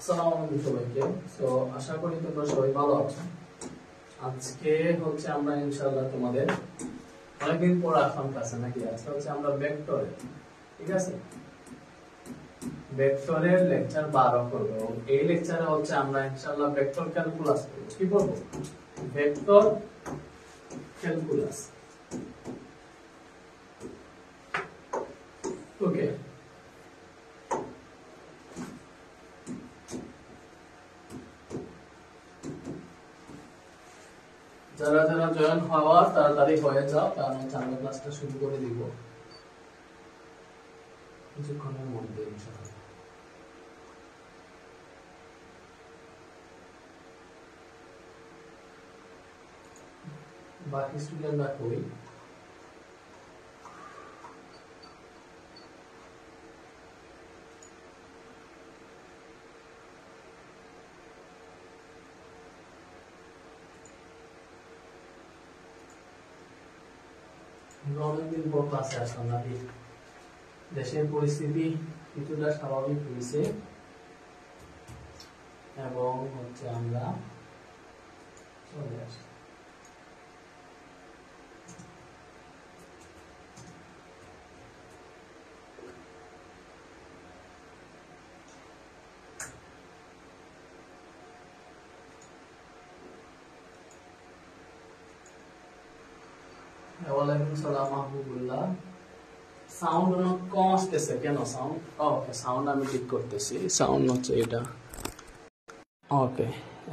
আসসালামু আলাইকুম সবাইকে। সো আশা করি তোমরা সবাই ভালো আছো। আজকে হচ্ছে আমরা ইনশাআল্লাহ তোমাদের অনেকদিন পর আসলাম ক্লাসে নাকি। আজকে হচ্ছে আমরা ভেক্টরের, ঠিক আছে, ভেক্টরের লেকচার 12 করব এবং এই লেকচারে হচ্ছে আমরা ইনশাআল্লাহ ভেক্টর ক্যালকুলাস করব। কি করব? Vector calculus. ওকে, যারা যারা জয়েন হওয়া তাড়াতাড়ি হয়ে যাও, কারণ হচ্ছে আমরা ক্লাসটা শুরু করে দিব কিছুক্ষণের মধ্যে ইনশাআল্লাহ। বাকি স্টুডেন্টরা কই? অনেকদিন পর ক্লাসে আসলাম নাকি। দেশের পরিস্থিতি কিছুটা স্বাভাবিক হয়েছে এবং হচ্ছে আমরা চলে আসি। ওয়ালাইকুম আসসালাম মাহবুবুল্লাহ। সাউন্ড কম আসতেছে কেন? সাউন্ড ওকে, সাউন্ড আমি ঠিক করতেছি। সাউন্ড হচ্ছে এটা। ওকে,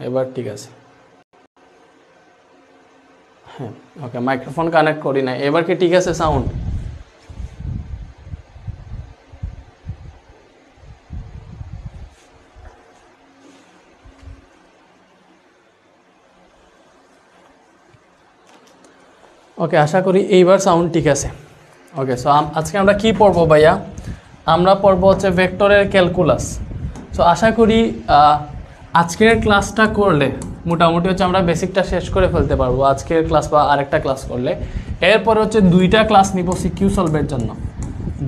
এবার ঠিক আছে। হ্যাঁ, ওকে, মাইক্রোফোন কানেক্ট করি না। এবার কি ঠিক আছে সাউন্ড? ওকে, আশা করি এইবার সাউন্ড ঠিক আছে। ওকে, সো আজকে আমরা কি পড়বো ভাইয়া? আমরা পড়বো হচ্ছে ভেক্টরের ক্যালকুলাস। সো আশা করি আজকের ক্লাসটা করলে মোটামুটি হচ্ছে আমরা বেসিকটা শেষ করে ফেলতে পারবো আজকের ক্লাস বা আরেকটা ক্লাস করলে। এরপরে হচ্ছে 2টা ক্লাস নিব সিকিউ সলভের জন্য।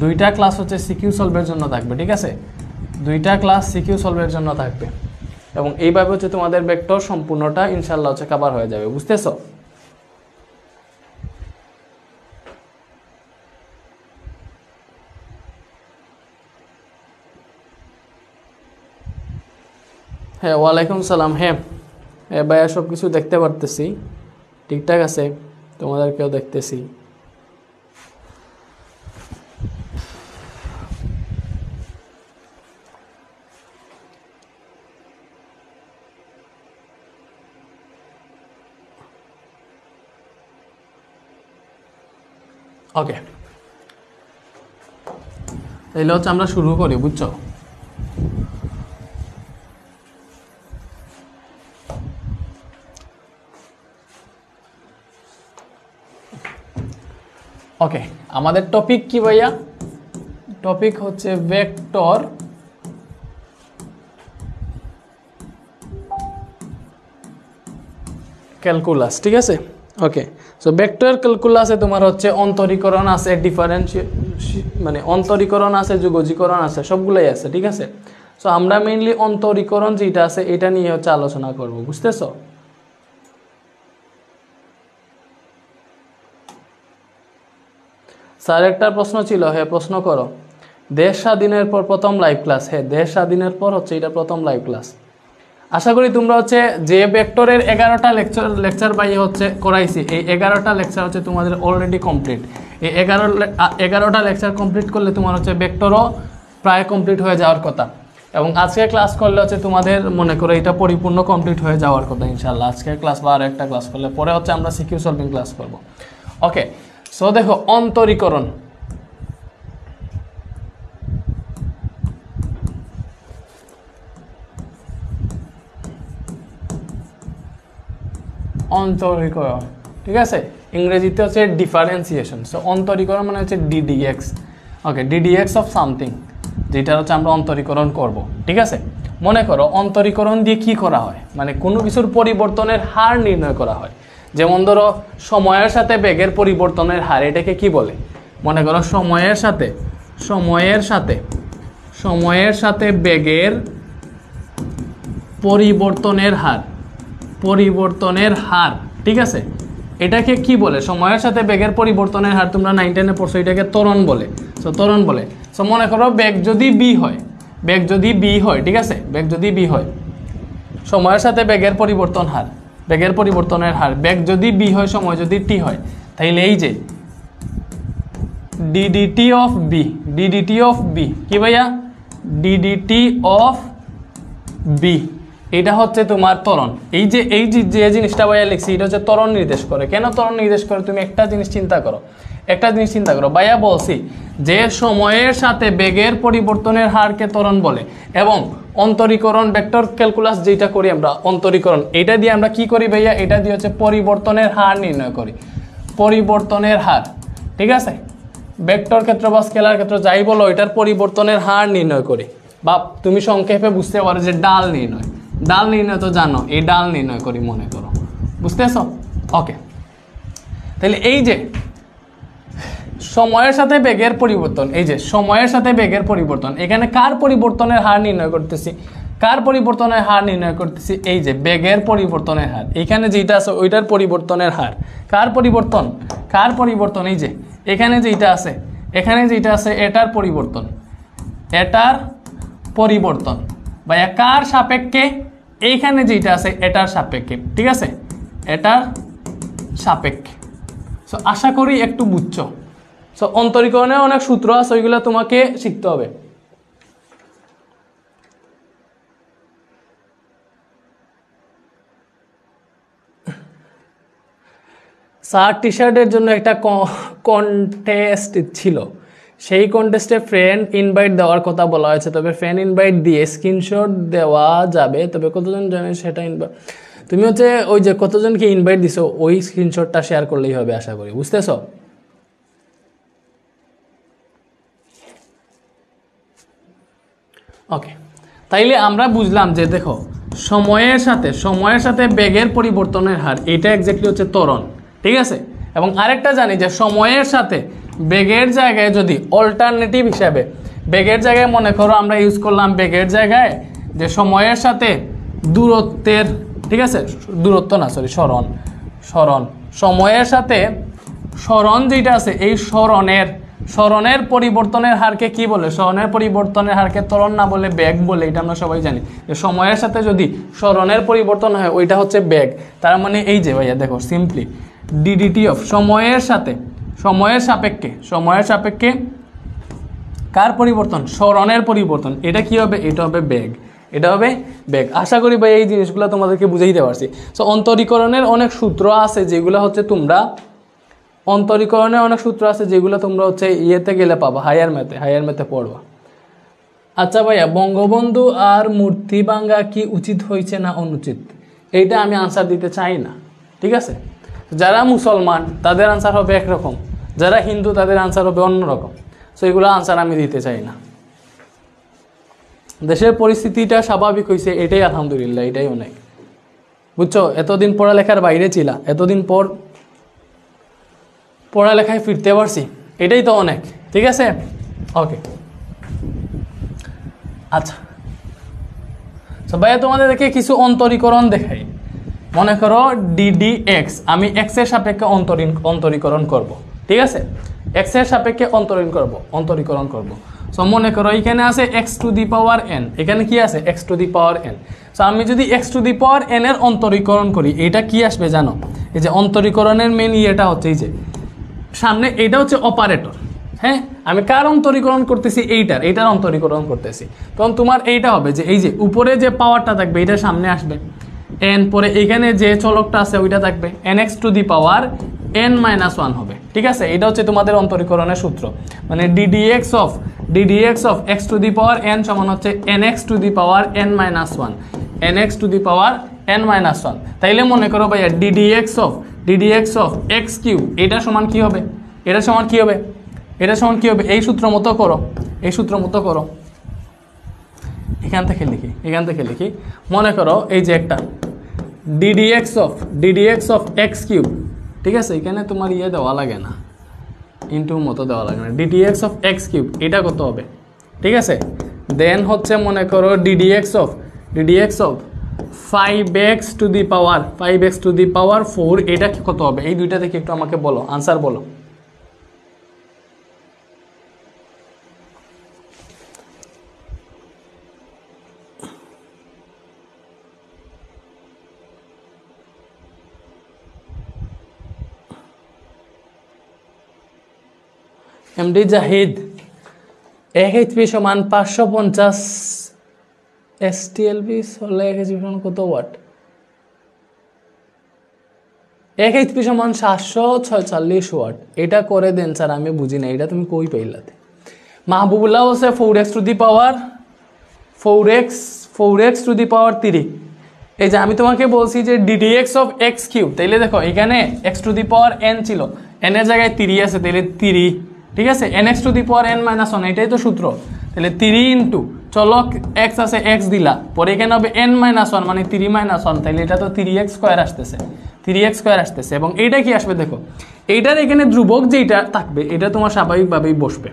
2টা ক্লাস হচ্ছে সিকিউ সলভের জন্য থাকবে, ঠিক আছে? 2টা ক্লাস সিকিউ সলভের জন্য থাকবে এবং এইভাবে হচ্ছে তোমাদের ভেক্টর সম্পূর্ণটা ইনশাল্লাহ হচ্ছে কভার হয়ে যাবে, বুঝতেছো? হ্যাঁ, ওয়ালাইকুম সালাম। হ্যাঁ ভাইয়া, সব কিছু দেখতে পারতেছি, ঠিকঠাক আছে, তোমাদেরকেও দেখতেছি। ওকে, তাহলে হচ্ছে আমরা শুরু করি, বুঝছো? ওকে, আমাদের টপিক কি ভাইয়া? টপিক হচ্ছে ভেক্টর ক্যালকুলাস, ঠিক আছে? ওকে, সো ভেক্টর ক্যালকুলাসে তোমার হচ্ছে অন্তরীকরণ আছে, মানে অন্তরীকরণ আছে, যোগজীকরণ আছে, সবগুলোই আছে, ঠিক আছে? সো আমরা মেইনলি অন্তরীকরণ যেটা আছে এটা নিয়ে হচ্ছে আলোচনা করব, বুঝতেছো? স্যার একটা প্রশ্ন ছিল। হ্যাঁ, প্রশ্ন করো। দেশ স্বাধীনের পর প্রথম লাইভ ক্লাস। হ্যাঁ, দেশ স্বাধীনের পর হচ্ছে এটা প্রথম লাইভ ক্লাস। আশা করি তোমরা হচ্ছে যে ভেক্টরের 11টা লেকচার বাইয়ে হচ্ছে করাইছি, এই 11টা লেকচার হচ্ছে তোমাদের অলরেডি কমপ্লিট। এই 11টা লেকচার কমপ্লিট করলে তোমার হচ্ছে ভেক্টরও প্রায় কমপ্লিট হয়ে যাওয়ার কথা এবং আজকে ক্লাস করলে হচ্ছে তোমাদের মনে করো এটা পরিপূর্ণ কমপ্লিট হয়ে যাওয়ার কথা ইনশাআল্লাহ। আজকের ক্লাস বা আর একটা ক্লাস করলে পরে হচ্ছে আমরা সিকিউ সলভিং ক্লাস করব। ওকে, সো দেখো, অন্তরীকরণ। অন্তরীকরণ, ঠিক আছে? ইংরেজিতে হচ্ছে ডিফারেন্সিয়েশন। সো অন্তরীকরণ মানে হচ্ছে ddx. Okay, ddx of something, যেটা হচ্ছে আমরা অন্তরীকরণ করব, ঠিক আছে? মনে করো অন্তরীকরণ দিয়ে কি করা হয়, মানে কোনো কিছুর পরিবর্তনের হার নির্ণয় করা হয়। যেমন ধরো সময়ের সাথে বেগের পরিবর্তনের হার, এটাকে কি বলে? মনে করো সময়ের সাথে বেগের পরিবর্তনের হার, পরিবর্তনের হার, ঠিক আছে। এটাকে কি বলে? সময়ের সাথে বেগের পরিবর্তনের হার, তোমরা 9 10-এ পড়ছো, এটাকে ত্বরণ বলে। সো ত্বরণ বলে। সো মনে করো বেগ যদি বি হয়, বেগ যদি বি হয়, ঠিক আছে, বেগ যদি বি হয়, সময়ের সাথে বেগের পরিবর্তন হার, বেগের পরিবর্তনের হার, বেগ যদি বি হয়, সময় যদি টি হয়, তাইলে এই যে DDT of B, DDT of B কি ভাইয়া? ডিডিটি অফ বি, এটা হচ্ছে তোমার ত্বরণ। এই যে জিনিসটা ভাইয়া লিখছি, এটা হচ্ছে ত্বরণ নির্দেশ করে। কেন ত্বরণ নির্দেশ করে? তুমি একটা জিনিস চিন্তা করো, একটা জিনিস চিন্তা করো ভাইয়া, বলছি যে সময়ের সাথে বেগের পরিবর্তনের হারকে ত্বরণ বলে। এবং অন্তরীকরণ, ভেক্টর ক্যালকুলাস যেটা করি আমরা, অন্তরীকরণ, এটা দিয়ে আমরা কি করি ভাইয়া? এটা দিয়ে হচ্ছে পরিবর্তনের হার নির্ণয় করি, পরিবর্তনের হার, ঠিক আছে। ভেক্টর ক্ষেত্র বা স্কেলার ক্ষেত্র যাই বলো, এটার পরিবর্তনের হার নির্ণয় করি। বা তুমি সংক্ষেপে বুঝতে পারো যে ডাল নির্ণয়, ডাল নির্ণয় তো জানো, এই ডাল নির্ণয় করি মনে করো, বুঝতেছ? ওকে, তাহলে এই যে সময়ের সাথে বেগের পরিবর্তন, এই যে সময়ের সাথে বেগের পরিবর্তন, এখানে কার পরিবর্তনের হার নির্ণয় করতেছি? কার পরিবর্তনের হার নির্ণয় করতেছি? এই যে বেগের পরিবর্তনের হার, এখানে যেটা আছে ওইটার পরিবর্তনের হার। কার পরিবর্তন? কার পরিবর্তন? এই যে এখানে যেটা আছে, এখানে যেটা আছে এটার পরিবর্তন, এটার পরিবর্তন বা কার সাপেক্ষে? এইখানে যেটা আছে এটার সাপেক্ষে, ঠিক আছে, এটার সাপেক্ষে। সো আশা করি একটু বুঝছো। সো অন্তরীকরণে অনেক সূত্র আছে, ওইগুলো তোমাকে শিখতে হবে। শার্ট টি শার্টের জন্য একটা কন্টেস্ট ছিল, সেই কন্টেস্টে ফ্রেন্ড ইনভাইট দেওয়ার কথা বলা হয়েছে। তবে ফ্রেন্ড ইনভাইট দিয়ে স্ক্রিনশট দেওয়া যাবে, তবে কতজন জানে সেটা ইনভাইট, তুমি হচ্ছে ওই যে কতজনকে ইনভাইট দিছো ওই স্ক্রিনশটটা শেয়ার করলেই হবে আশা করি, বুঝতেছ? ওকে, তাইলে আমরা বুঝলাম যে দেখো সময়ের সাথে বেগের পরিবর্তনের হার, এটা এক্স্যাক্টলি হচ্ছে ত্বরণ, ঠিক আছে। এবং আরেকটা জানি যে সময়ের সাথে বেগের জায়গায় যদি অল্টারনেটিভ হিসাবে, বেগের জায়গায় মনে করো আমরা ইউজ করলাম বেগের জায়গায় যে সময়ের সাথে দূরত্বের, ঠিক আছে, দূরত্ব না সরি সরণ, সরণ, সময়ের সাথে সরণ যেটা আছে, এই সরণের পরিবর্তনের হারকে কি বলে? সরণের পরিবর্তনের হারকে ত্বরণ না বলে বেগ বলে, এটা আমরা সবাই জানি। যে সময়ের সাথে যদি সরণের পরিবর্তন হয় ওইটা হচ্ছে বেগ। তার মানে এই যে ভাইয়া দেখো সিম্পলি ডিডিটি অফ সময়ের সাথে, সময়ের সাপেক্ষে কার পরিবর্তন? সরণের পরিবর্তন, এটা কি হবে? এটা হবে বেগ, এটা হবে বেগ। আশা করি ভাই এই জিনিসগুলো তোমাদেরকে বুঝাইতে পারছি। সো অন্তরীকরণের অনেক সূত্র আছে যেগুলো হচ্ছে তোমরা, অন্তরীকরণের অনেক সূত্র আছে যেগুলো তোমরা হচ্ছে ইয়েতে গেলে পাবা, হায়ার ম্যাথে পড়বা। আচ্ছা ভাইয়া, বঙ্গবন্ধু আর মূর্তি ভাঙ্গা কি উচিত হয়েছে না অনুচিত? এইটা আমি আনসার দিতে চাই না, ঠিক আছে। যারা মুসলমান তাদের আনসার হবে একরকম, যারা হিন্দু তাদের আনসার হবে অন্যরকম। সো এগুলো আনসার আমি দিতে চাই না। দেশের পরিস্থিতিটা স্বাভাবিক হয়েছে, এটাই আলহামদুলিল্লাহ, এটাই অনেক, বুঝছো। এতদিন পড়ালেখার বাইরে ছিলা, এতদিন পর পড়ালেখায় ফিরতে পারছি, এটাই তো অনেক, ঠিক আছে। ওকে, আচ্ছা তো ভাইয়া তোমাদেরকে কিছু অন্তরীকরণ দেখাই। মনে করো ডিডি এক্স, আমি এক্স এর সাপেক্ষে অন্তরীকরণ করব, ঠিক আছে, এক্স এর সাপেক্ষে অন্তরীকরণ করব। সো মনে করো এখানে আছে x two the power N, এখানে কি আছে? X two the power N. So আমি যদি x two the power N এর অন্তরীকরণ করি, এটা কি আসবে জানো? এই যে অন্তরীকরণের মেন ইয়েটা হচ্ছে এই যে সামনে, এইটা হচ্ছে অপারেটর, হ্যাঁ। আমি কার অন্তরীকরণ করতেছি? এইটার অন্তরীকরণ করতেছি। তখন তোমার এইটা হবে যে এই যে উপরে যে পাওয়ারটা থাকবে এটা সামনে আসবে এন, পরে এখানে যে চলকটা আছে ওইটা থাকবে N x two the power N minus one হবে, ঠিক আছে। এটা হচ্ছে তোমাদের অন্তরীকরণের সূত্র, মানে ddx of x two the power N সমান হচ্ছে N x two the power N minus one, N x two the power N minus one. তাইলে মনে করো ভাইয়া ডিডিএক্স অফ এক্স কিউব, এটা সমান কি হবে? এটা সমান কি হবে? এই সূত্র মতো করো, এখান থেকে লিখি। মনে করো এই যে একটা ডিডিএক্স অফ এক্স কিউব, ঠিক আছে। এখানে তোমার ইয়ে দেওয়া লাগে না, ইন্টু মতো দেওয়া লাগে না। ডিডিএক্স অফ এক্স কিউব এটা কত হবে, ঠিক আছে। দেন হচ্ছে মনে করো DDX of 5x to the power 4 এটা কত হবে? এই দুইটা থেকে একটু আমাকে বলো, আনসার বলো। এমডি জাহিদ, 1 এইচপি সমান 550 এসটিএলবি হলে 1 এইচপি সমান কত ওয়াট? 1 এইচপি সমান 746 ওয়াট। এটা করে দেন স্যার, আমি বুঝি না এটা তুমি কই পাইলাতে? মাহবুবুল্লাহ হচ্ছে 4x two the power 4x two the পাওয়ার 3। এই যে আমি তোমাকে বলছি যে ddx অফ x কিউব, তাইলে দেখো এখানে x to the power n ছিল, n এর জায়গায় 3 আছে, তাইলে 3, ঠিক আছে, nx to the power n minus 1, এটাই তো সূত্র। তাহলে 3 ইন্টু চলক x আছে x দিলা, পরে এখানে হবে n মাইনাস 1 মানে 3 মাইনাস 1, তাইলে এটা তো 3x স্কোয়ার আসতেছে, 3x স্কোয়ার আসতেছে। এবং এইটা কি আসবে দেখো, এইটার এখানে ধ্রুবক যেটা থাকবে এটা তোমার স্বাভাবিকভাবেই বসবে,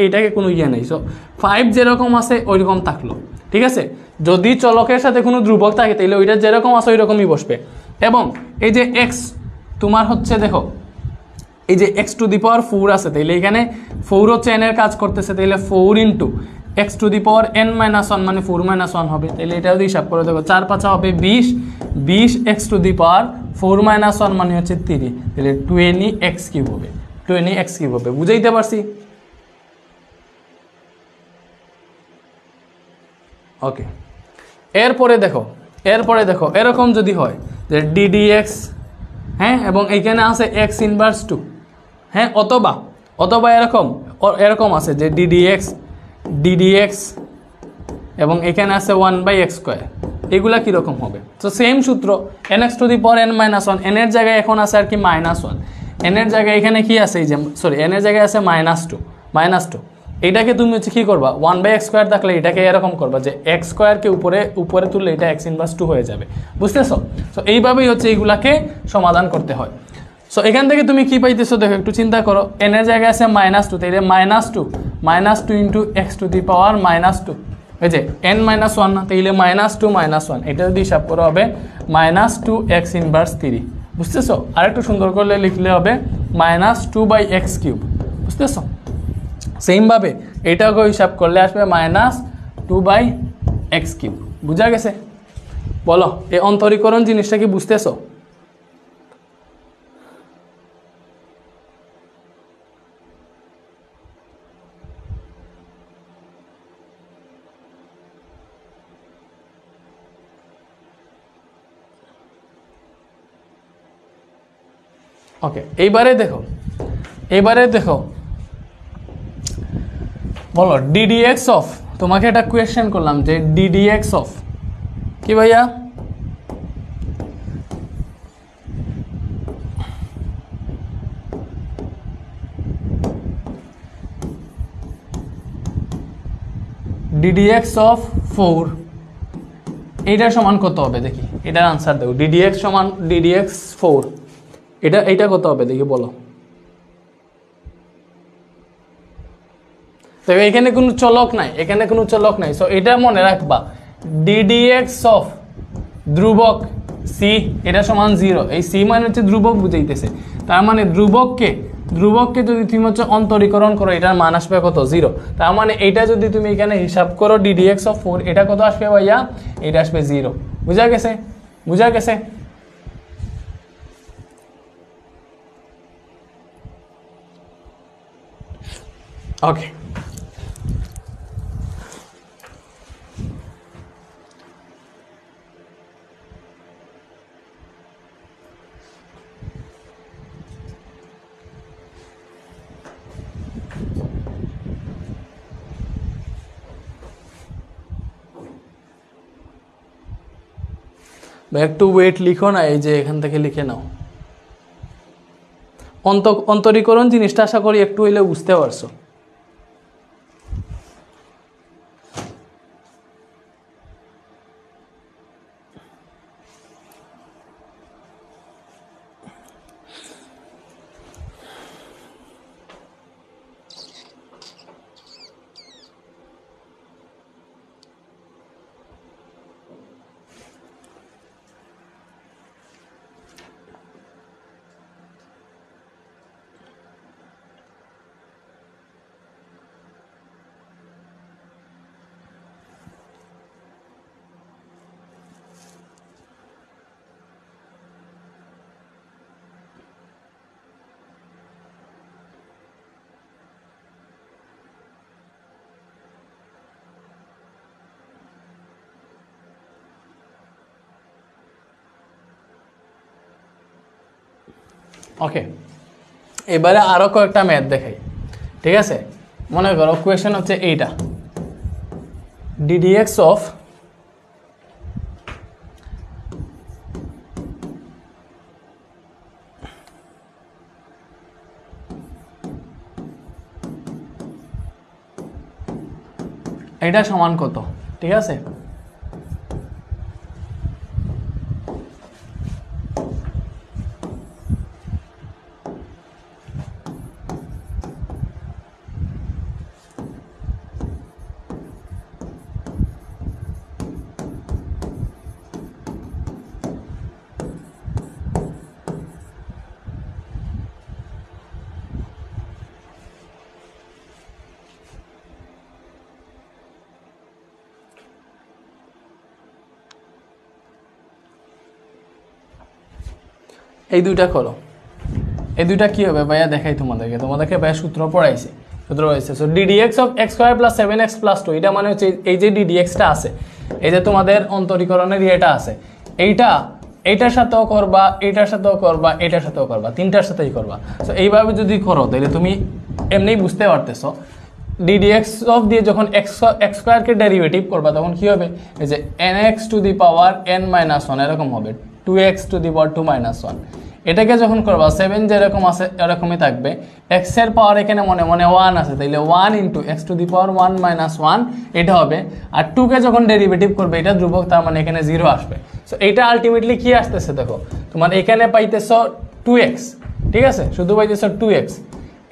এইটাকে কোনো ইয়ে নেই। সো 5 যেরকম আছে ওইরকম থাকলো, ঠিক আছে। যদি চলকের সাথে কোনো ধ্রুবক থাকে তাহলে ওইটা যেরকম আছে ওই রকমই বসবে। এবং এই যে x তোমার হচ্ছে দেখো এই যে x টু দি পাওয়ার 4 আছে, তাইলে এখানে 4 হচ্ছে n এর কাজ করতেছে, তাইলে 4 into x to the power n minus 1 মানে 4 মাইনাস 1 হবে। তাহলে এটা যদি হিসাব করে দেখো 4 5 হবে 20 x to the power 4 minus 1 মানে হচ্ছে 3, তাহলে 20x কিউব হবে, 20x কিউব হবে। বুঝাইতে পারছি? ওকে, এরপরে দেখো এরকম যদি হয় যে ddx, হ্যাঁ, এবং এইখানে আছে x ইনভার্স 2, হ্যাঁ, অথবা এরকম আছে যে ddx এবং এখানে আছে 1/x স্কোয়ার, এগুলা কীরকম হবে? তো সেম সূত্র, nx to the power n minus 1, n এর জায়গায় এখন আছে আর কি -1, n এর জায়গায় এখানে কি আছে, এই যে সরি n এর জায়গায় আছে -2, এটাকে তুমি হচ্ছে কী করবা, 1/x স্কোয়ার থাকলে এটাকে এরকম করবা যে x স্কোয়ারকে উপরে তুললে এটা x ইনভার্স 2 হয়ে যাবে, বুঝতেছো? সো এইভাবেই হচ্ছে এইগুলাকে সমাধান করতে হয়। সো এখান থেকে তুমি কি পাইতেছো দেখো, একটু চিন্তা করো, n এর জায়গায় আছে -2, তাইলে -2 ইন্টু x টু দি পাওয়ার -2, এই যে n মাইনাস 1 না, তাইলে -2 এটা যদি হিসাব করা হবে -2x ইনভার্স 3, বুঝতেছো? আর একটু সুন্দর করলে লিখলে হবে -2/x কিউব, বুঝতেছো? সেমভাবে এটাকে হিসাব করলে আসবে -2/x কিউব। বুঝা গেছে? বলো, এই অন্তরীকরণ জিনিসটা কি বুঝতেছো? ওকে, এইবারে দেখো বলো ddx অফ, তোমাকে একটা কোয়েশ্চেন করলাম যে ddx অফ কি ভাইয়া, ddx অফ 4 এইটার সমান কত হবে দেখি, এটার আনসার দাও। ddx সমান ddx 4, এইটা কত হবে দেখি বলো। তো এখানে কোনো চলক নাই, সো এটা মনে রাখবা, ddx অফ ধ্রুবক c এটা সমান 0, এই c মানে হচ্ছে ধ্রুবক বুঝাইতেছে, তার মানে ধ্রুবককে যদি তুমি হচ্ছে অন্তরীকরণ করো এটার মান আসবে কত, 0। তার মানে এইটা যদি তুমি এখানে হিসাব করো ddx অফ 4, এটা কত আসবে ভাইয়া, এটা আসবে 0। বুঝা গেছে? ওকে, একটু ওয়েট লিখো না, এই যে এখান থেকে লিখে নাও। অন্তরীকরণ জিনিসটা আশা করি একটু হইলে বুঝতে পারছো। ওকে, এবারে আরও কয়েকটা ম্যাথ দেখাই, ঠিক আছে। মনে করো কোয়েশ্চেন হচ্ছে এইটা, ডিডিএক্স অফ এটা সমান কত, ঠিক আছে। এই দুইটা করো, এই দুইটা কি হবে ভাইয়া দেখাই তোমাদেরকে ভাইয়া সূত্র পড়াইছে, so DDX of X square plus 7x plus 2, এটা মানে হচ্ছে এই যে ডিডিএক্সটা আছে, এই যে তোমাদের অন্তরীকরণের ইয়েটা আছে, এইটার সাথেও করবা, এইটার সাথেও করবা, এইটার সাথেও করবা, তিনটার সাথেই করবা। সো এইভাবে যদি করো তাহলে তুমি এমনিই বুঝতে পারতেছো ডিডিএক্স অফ দিয়ে যখন এক্স স্কোয়ারকে ডেরিভেটিভ করবা তখন কি হবে, এই যে nx to the power n-1 এরকম হবে, 2x টু দি পাওয়ার 2-1। এটাকে যখন করবা 7 যেরকম আছে এরকমই থাকবে, x এর পাওয়ার এখানে মনে মনে 1 আছে, তাইলে 1 ইন্টু এক্স টু দি পাওয়ার 1-1 এটা হবে। আর 2কে যখন ডেরিভেটিভ করবে এটা ধ্রুবক, তার মানে এখানে 0 আসবে। সো এইটা আলটিমেটলি কি আসতেছে দেখো, তোমার এখানে পাইতেছো 2x, ঠিক আছে, শুধু পাইতেছো 2x,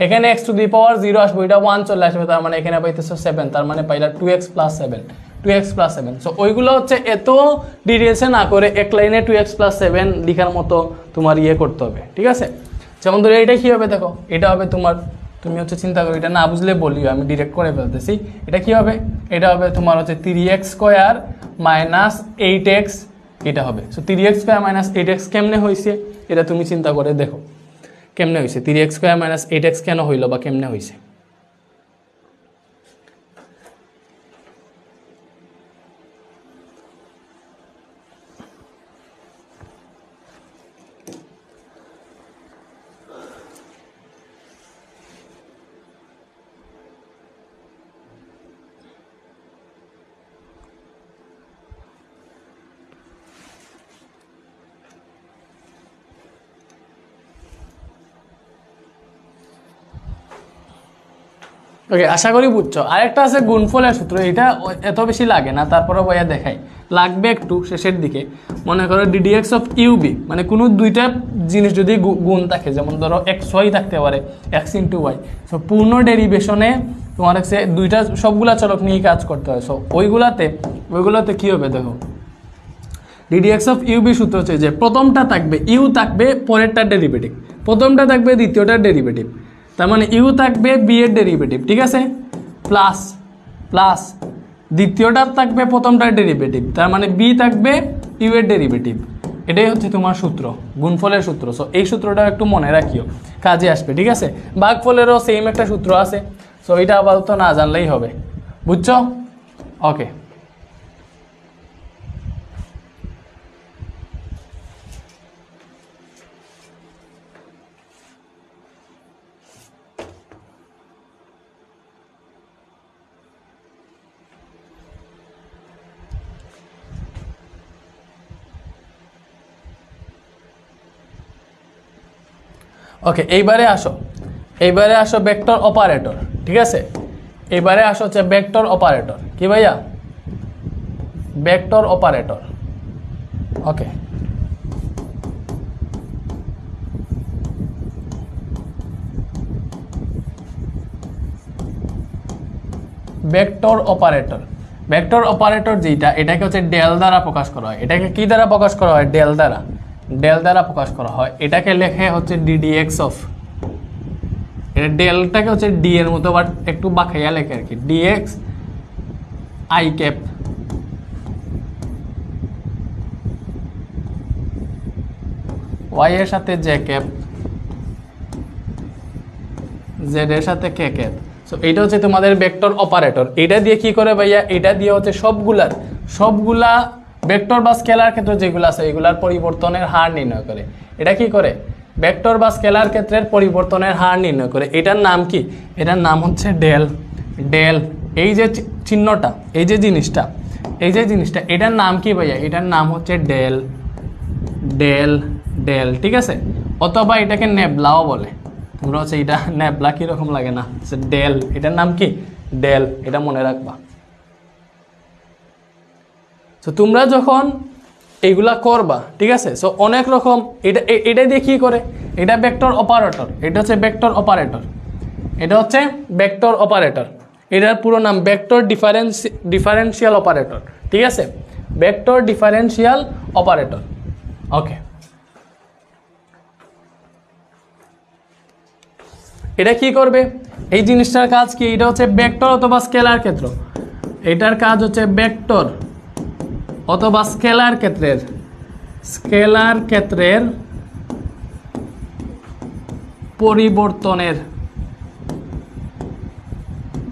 এখানে x টু দি পাওয়ার 0 আসবে, এটা 1 চলে আসবে, তার মানে এখানে পাইতেছো 7, তার মানে পাইলা 2x প্লাস 7। সো ওইগুলো হচ্ছে এত ডিটেলসে না করে এক লাইনে 2x প্লাস 7 লিখার মতো তোমার ইয়ে করতে হবে, ঠিক আছে। যেমন ধরো এটা কি হবে দেখো, এটা হবে তোমার, তুমি হচ্ছে চিন্তা করো, এটা না বুঝলে বলিও, আমি ডিরেক্ট করে ফেলতেছি। এটা কি হবে, এটা হবে তোমার হচ্ছে 3x স্কোয়ার মাইনাস 8x, এটা হবে। So 3x square minus 8x কেমনে হয়েছে এটা তুমি চিন্তা করে দেখো কেমনে হয়েছে, 3x স্কোয়ার মাইনাস 8x কেন হইল বা কেমনে হয়েছে। ওকে, আশা করি বুঝছো। আরেকটা আছে গুণফলের সূত্র, এটা এত বেশি লাগে না, তারপরে বইয়া দেখাই, লাগবে একটু শেষের দিকে। মনে করো ডিডিএক্স অফ ইউবি, মানে কোনো দুইটা জিনিস যদি গুণ থাকে, যেমন ধরো এক্স ওয়াই থাকতে পারে, এক্স ইন্টু ওয়াই, সো পূর্ণ ডেরিভেশনে তোমার হচ্ছে দুইটা সবগুলা চলক নিয়ে কাজ করতে হয়। সো ওইগুলাতে কি হবে দেখো, ডিডিএক্স অফ ইউবি সূত্র হচ্ছে যে প্রথমটা থাকবে ইউ থাকবে, পরেরটার ডেরিভেটিভ, প্রথমটা থাকবে দ্বিতীয়টার ডেরিভেটিভ, তার মানে ইউ থাকবে বি এর ডেরিভেটিভ, ঠিক আছে, প্লাস প্লাস দ্বিতীয়টার থাকবে প্রথমটার ডেরিভেটিভ, তার মানে বি থাকবে ইউ এর ডেরিভেটিভ। এটাই হচ্ছে তোমার সূত্র, গুণফলের সূত্র। সো এই সূত্রটা একটু মনে রাখিও, কাজে আসবে, ঠিক আছে। ভাগফলেরও সেম একটা সূত্র আছে, সো এটা আপাতত না জানলেই হবে, বুঝছো? ওকে, ওকে, এইবারে আসো ভেক্টর অপারেটর, ঠিক আছে। এইবারে আসো হচ্ছে ভেক্টর অপারেটর, কি ভাইয়া, ভেক্টর অপারেটর। ওকে, ভেক্টর অপারেটর যেটা, এটাকে হচ্ছে ডেল দ্বারা প্রকাশ করা হয়। এটাকে কি দ্বারা প্রকাশ করা হয়, ডেল দ্বারা প্রকাশ করা হয়। এটাকে লেখে হচ্ছে ডিডিএক্স অফ, এটা ডেলটাকে হচ্ছে ডি এর মতো বাট একটু বাঁকাইয়া লেখে আর কি, ডিএক্স আই ক্যাপ, ওয়াই এর সাথে জে ক্যাপ, জেড এর সাথে কে ক্যাপ। সো এটা হচ্ছে তোমাদের ভেক্টর অপারেটর। এটা দিয়ে কি করে ভাইয়া, এটা দিয়ে হচ্ছে সবগুলা ভেক্টর বা স্কেলার ক্ষেত্রে যেগুলো আছে এগুলার পরিবর্তনের হার নির্ণয় করে। এটা কি করে, ভেক্টর বা স্কেলার ক্ষেত্রের পরিবর্তনের হার নির্ণয় করে। এটার নাম কি? এটার নাম হচ্ছে ডেল। ডেল, এই যে চিহ্নটা, এই যে জিনিসটা, এটার নাম কি ভাইয়া? এটার নাম হচ্ছে ডেল। ডেল, ডেল, ঠিক আছে। অথবা এটাকে নেবলাও বলে। তোমরা হচ্ছে এটা নেবলা কিরকম লাগে না? ডেল, এটার নাম কি? ডেল, এটা মনে রাখবা। তো তোমরা যখন এইগুলা করবা, ঠিক আছে, সো অনেক রকম এটা দিয়ে কি করে? এটা ভেক্টর অপারেটর, এটা হচ্ছে ভেক্টর অপারেটর, এটা হচ্ছে ভেক্টর অপারেটর। এটার পুরো নাম ভেক্টর ডিফারেন্সিয়াল অপারেটর, ঠিক আছে, ভেক্টর ডিফারেন্সিয়াল অপারেটর। ওকে, এটা কি করবে? এই জিনিসটার কাজ কি? এটা হচ্ছে ভেক্টর অথবা স্কেলার ক্ষেত্র, এটার কাজ হচ্ছে ভেক্টর অথবা স্কেলার ক্ষেত্রের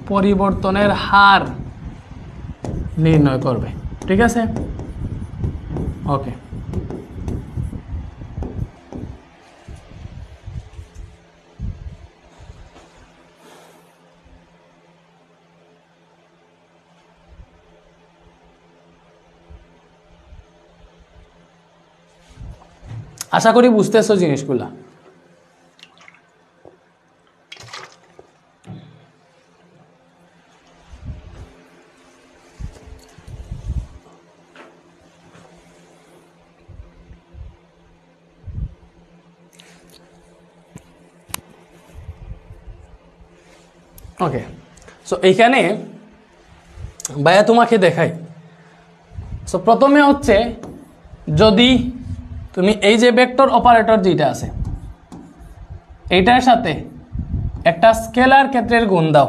পরিবর্তনের হার নির্ণয় করবে, ঠিক আছে। ওকে, আশা করি বুঝতেছো জিনিসগুলা। ওকে, সো এইখানে ভাইয়া তোমাকে দেখাই। সো প্রথমে হচ্ছে, যদি তুমি এই যে ভেক্টর অপারেটর যেটা আছে, এইটার সাথে একটা স্কেলার ক্ষেত্রের গুণ দাও,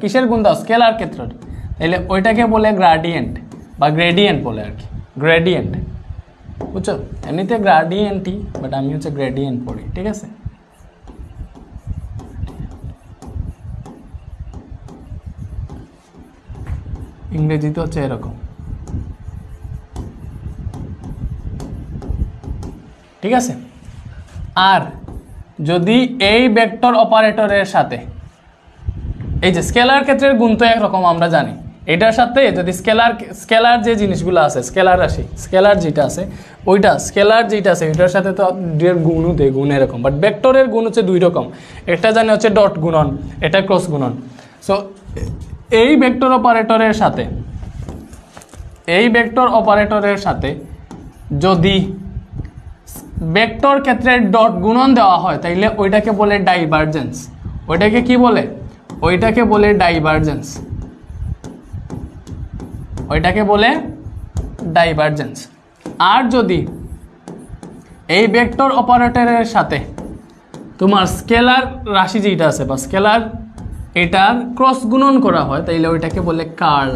কিসের গুণ দাও? স্কেলার ক্ষেত্রের। তাহলে ওইটাকে বলে গ্রাডিয়েন্ট বা গ্রেডিয়েন্ট বলে আর কি, গ্রেডিয়েন্ট, বুঝছো? এমনিতে গ্রাডিয়েন্টই, বাট আমি হচ্ছে গ্রেডিয়েন্ট পড়ি, ঠিক আছে। ইংরেজিতে হচ্ছে এরকম, ঠিক আছে। আর যদি এই ভেক্টর অপারেটরের সাথে, এই যে স্কেলার ক্ষেত্রের গুণ তো একরকম আমরা জানি, এটার সাথে যদি স্কেলার যে জিনিসগুলো আছে, স্কেলার রাশি, স্কেলার যেটা আছে ওইটার সাথে তো গুণও দেয়, গুণ এরকম। বাট ভেক্টরের গুণ হচ্ছে দুই রকম, একটা জানি হচ্ছে ডট গুণন, এটা ক্রস গুণন। সো এই ভেক্টর অপারেটরের সাথে যদি ভেক্টর ক্ষেত্রের ডট গুণন দেওয়া হয়, তাইলে ওইটাকে বলে ডাইভারজেন্স। ওইটাকে কি বলে? ওইটাকে বলে ডাইভারজেন্স। আর যদি এই ভেক্টর অপারেটরের সাথে তোমার স্কেলার রাশি যেটা আছে বা স্কেলার, এটার ক্রস গুণন করা হয়, তাইলে ওইটাকে বলে কার্ল।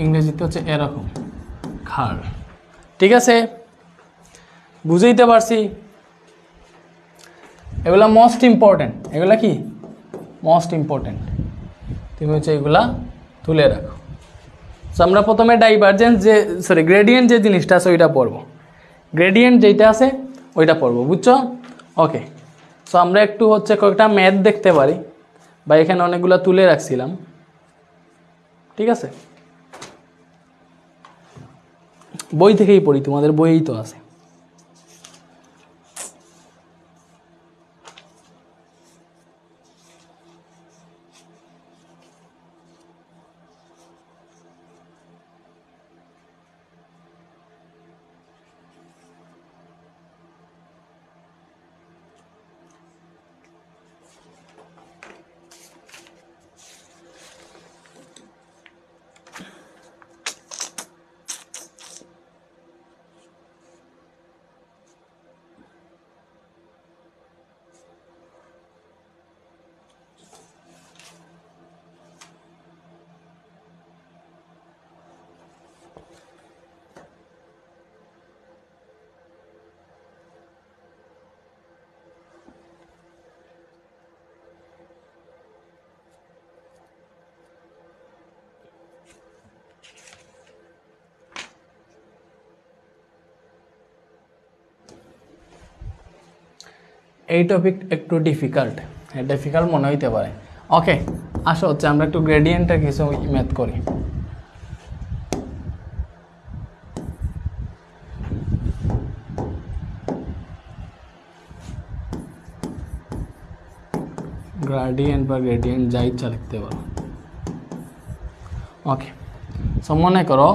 ইংরেজিতে হচ্ছে এরকম, কার্ল, ঠিক আছে। বুঝাইতে পারছি? এগুলা মোস্ট ইম্পর্টেন্ট, এগুলা কি মোস্ট ইম্পর্টেন্ট, তুমি হচ্ছে এগুলা তুলে রাখো। সো আমরা প্রথমে ডাইভারজেন্স গ্রেডিয়েন্ট যে জিনিসটা আছে ওইটা পড়বো, গ্রেডিয়েন্ট যেটা আছে ওইটা পড়বো, বুঝছো? ওকে, সো আমরা একটু হচ্ছে কয়েকটা ম্যাথ দেখতে পারি, বা এখানে অনেকগুলো তুলে রাখছিলাম, ঠিক আছে। বই থেকেই পড়ি, তোমাদের বইই তো আছে। এই টপিক একটু ডিফিকাল্ট, হ্যাঁ ডিফিকাল্ট মনে হইতে পারে। ওকে, আসো হচ্ছে আমরা একটু গ্রেডিয়েন্টের কিছু ম্যাথ করি। গ্রেডিয়েন্ট বা গ্রেডিয়েন্ট যা ইচ্ছা লিখতে পারো। ওকে, সো মনে করো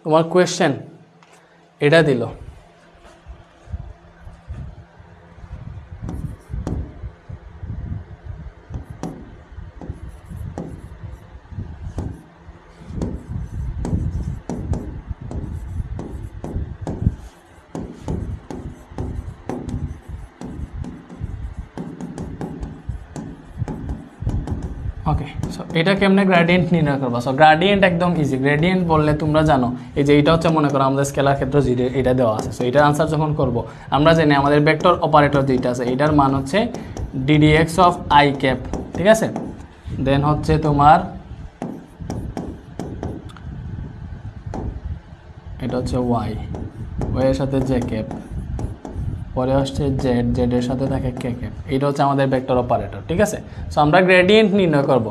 তোমার কোয়েশ্চেন এটা দিল, ওকে, সো এটা কেমনে গ্রেডিয়েন্ট নির্ণয় করবা? সো গ্রেডিয়েন্ট একদম ইজি। গ্রেডিয়েন্ট বললে তোমরা জানো এই যে এটা হচ্ছে মনে করো আমাদের স্কেলার ক্ষেত্র জিরো এটা দেওয়া আছে। সো এটার আনসার যখন করব আমরা জানি আমাদের ভেক্টর অপারেটর যেটা আছে এটার মান হচ্ছে ddx অফ i ক্যাপ, ঠিক আছে। দেন হচ্ছে তোমার এটা হচ্ছে y, y এর সাথে j ক্যাপ, পরে আসছে জেড, জেড এর সাথে থাকে কে ক্যাপ। এটা হচ্ছে আমাদের ভেক্টর অপারেটর, ঠিক আছে। সো আমরা গ্রেডিয়েন্ট নির্ণয় করব।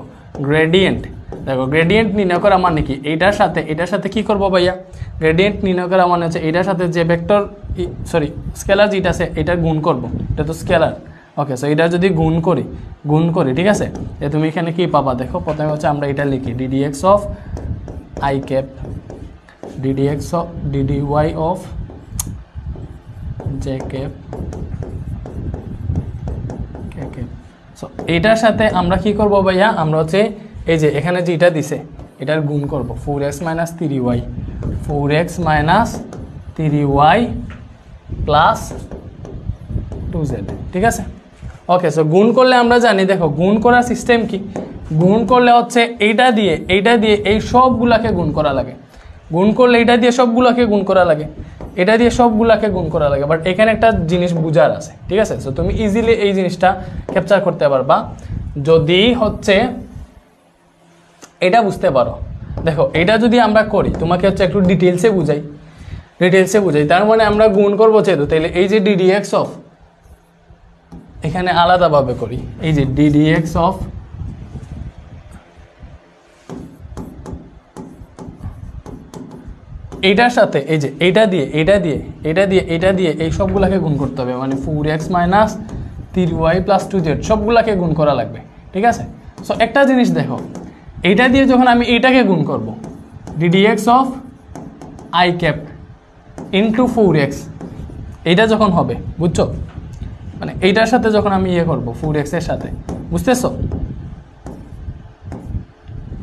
গ্রেডিয়েন্ট দেখো, গ্রেডিয়েন্ট নির্ণয় করা মানে কি, এটার সাথে কি করব ভাইয়া? গ্রেডিয়েন্ট নির্ণয় করা মানে হচ্ছে এটার সাথে যে ভেক্টর স্কেলার যেটা আছে এটা গুণ করব। এটা তো স্কেলার। ওকে, সো এটা যদি গুণ করি ঠিক আছে, যে তুমি এখানে কি পাবা দেখো, প্রথমে হচ্ছে আমরা এটা লিখি ddx of i cap, ddx of dy of j cap, so এটার সাথে আমরা কি করব ভাইয়া? আমরা হচ্ছে এই যে এখানে যেটা দিছে এটার গুণ করব 4x - 3y, 4x - 3y plus 2z, ঠিক আছে। ওকে, সো গুণ করলে আমরা জানি, দেখো গুণ করার সিস্টেম কি, গুণ করলে হচ্ছে এইটা দিয়ে এই সবগুলাকে গুণ করা লাগে, গুণ করলে এটা দিয়ে সবগুলাকে গুণ করা লাগে, এটা দিয়ে সবগুলাকে গুণ করা লাগে। বাট এখানে একটা জিনিস বুঝার আছে, ঠিক আছে। সো তুমি ইজিলি এই জিনিসটা ক্যাপচার করতে পারবা যদি হচ্ছে এটা বুঝতে পারো। দেখো এটা যদি আমরা করি, তোমাকে হচ্ছে একটু ডিটেলসে বুঝাই। তার মানে আমরা গুণ করবো যেহেতু, তাহলে এই যে ddx অফ এখানে আলাদাভাবে করি, এই যে ddx অফ এইটার সাথে এই যে এটা দিয়ে এই সবগুলাকে গুণ করতে হবে, মানে 4x - 3y প্লাস 2z সবগুলাকে গুণ করা লাগবে, ঠিক আছে। সো একটা জিনিস দেখো, এইটা দিয়ে যখন আমি এইটাকে গুণ করব ddx of i cap into 4x, এইটা যখন হবে বুঝছো, মানে এইটার সাথে যখন আমি ইয়ে করবো 4x এর সাথে, বুঝতেছো?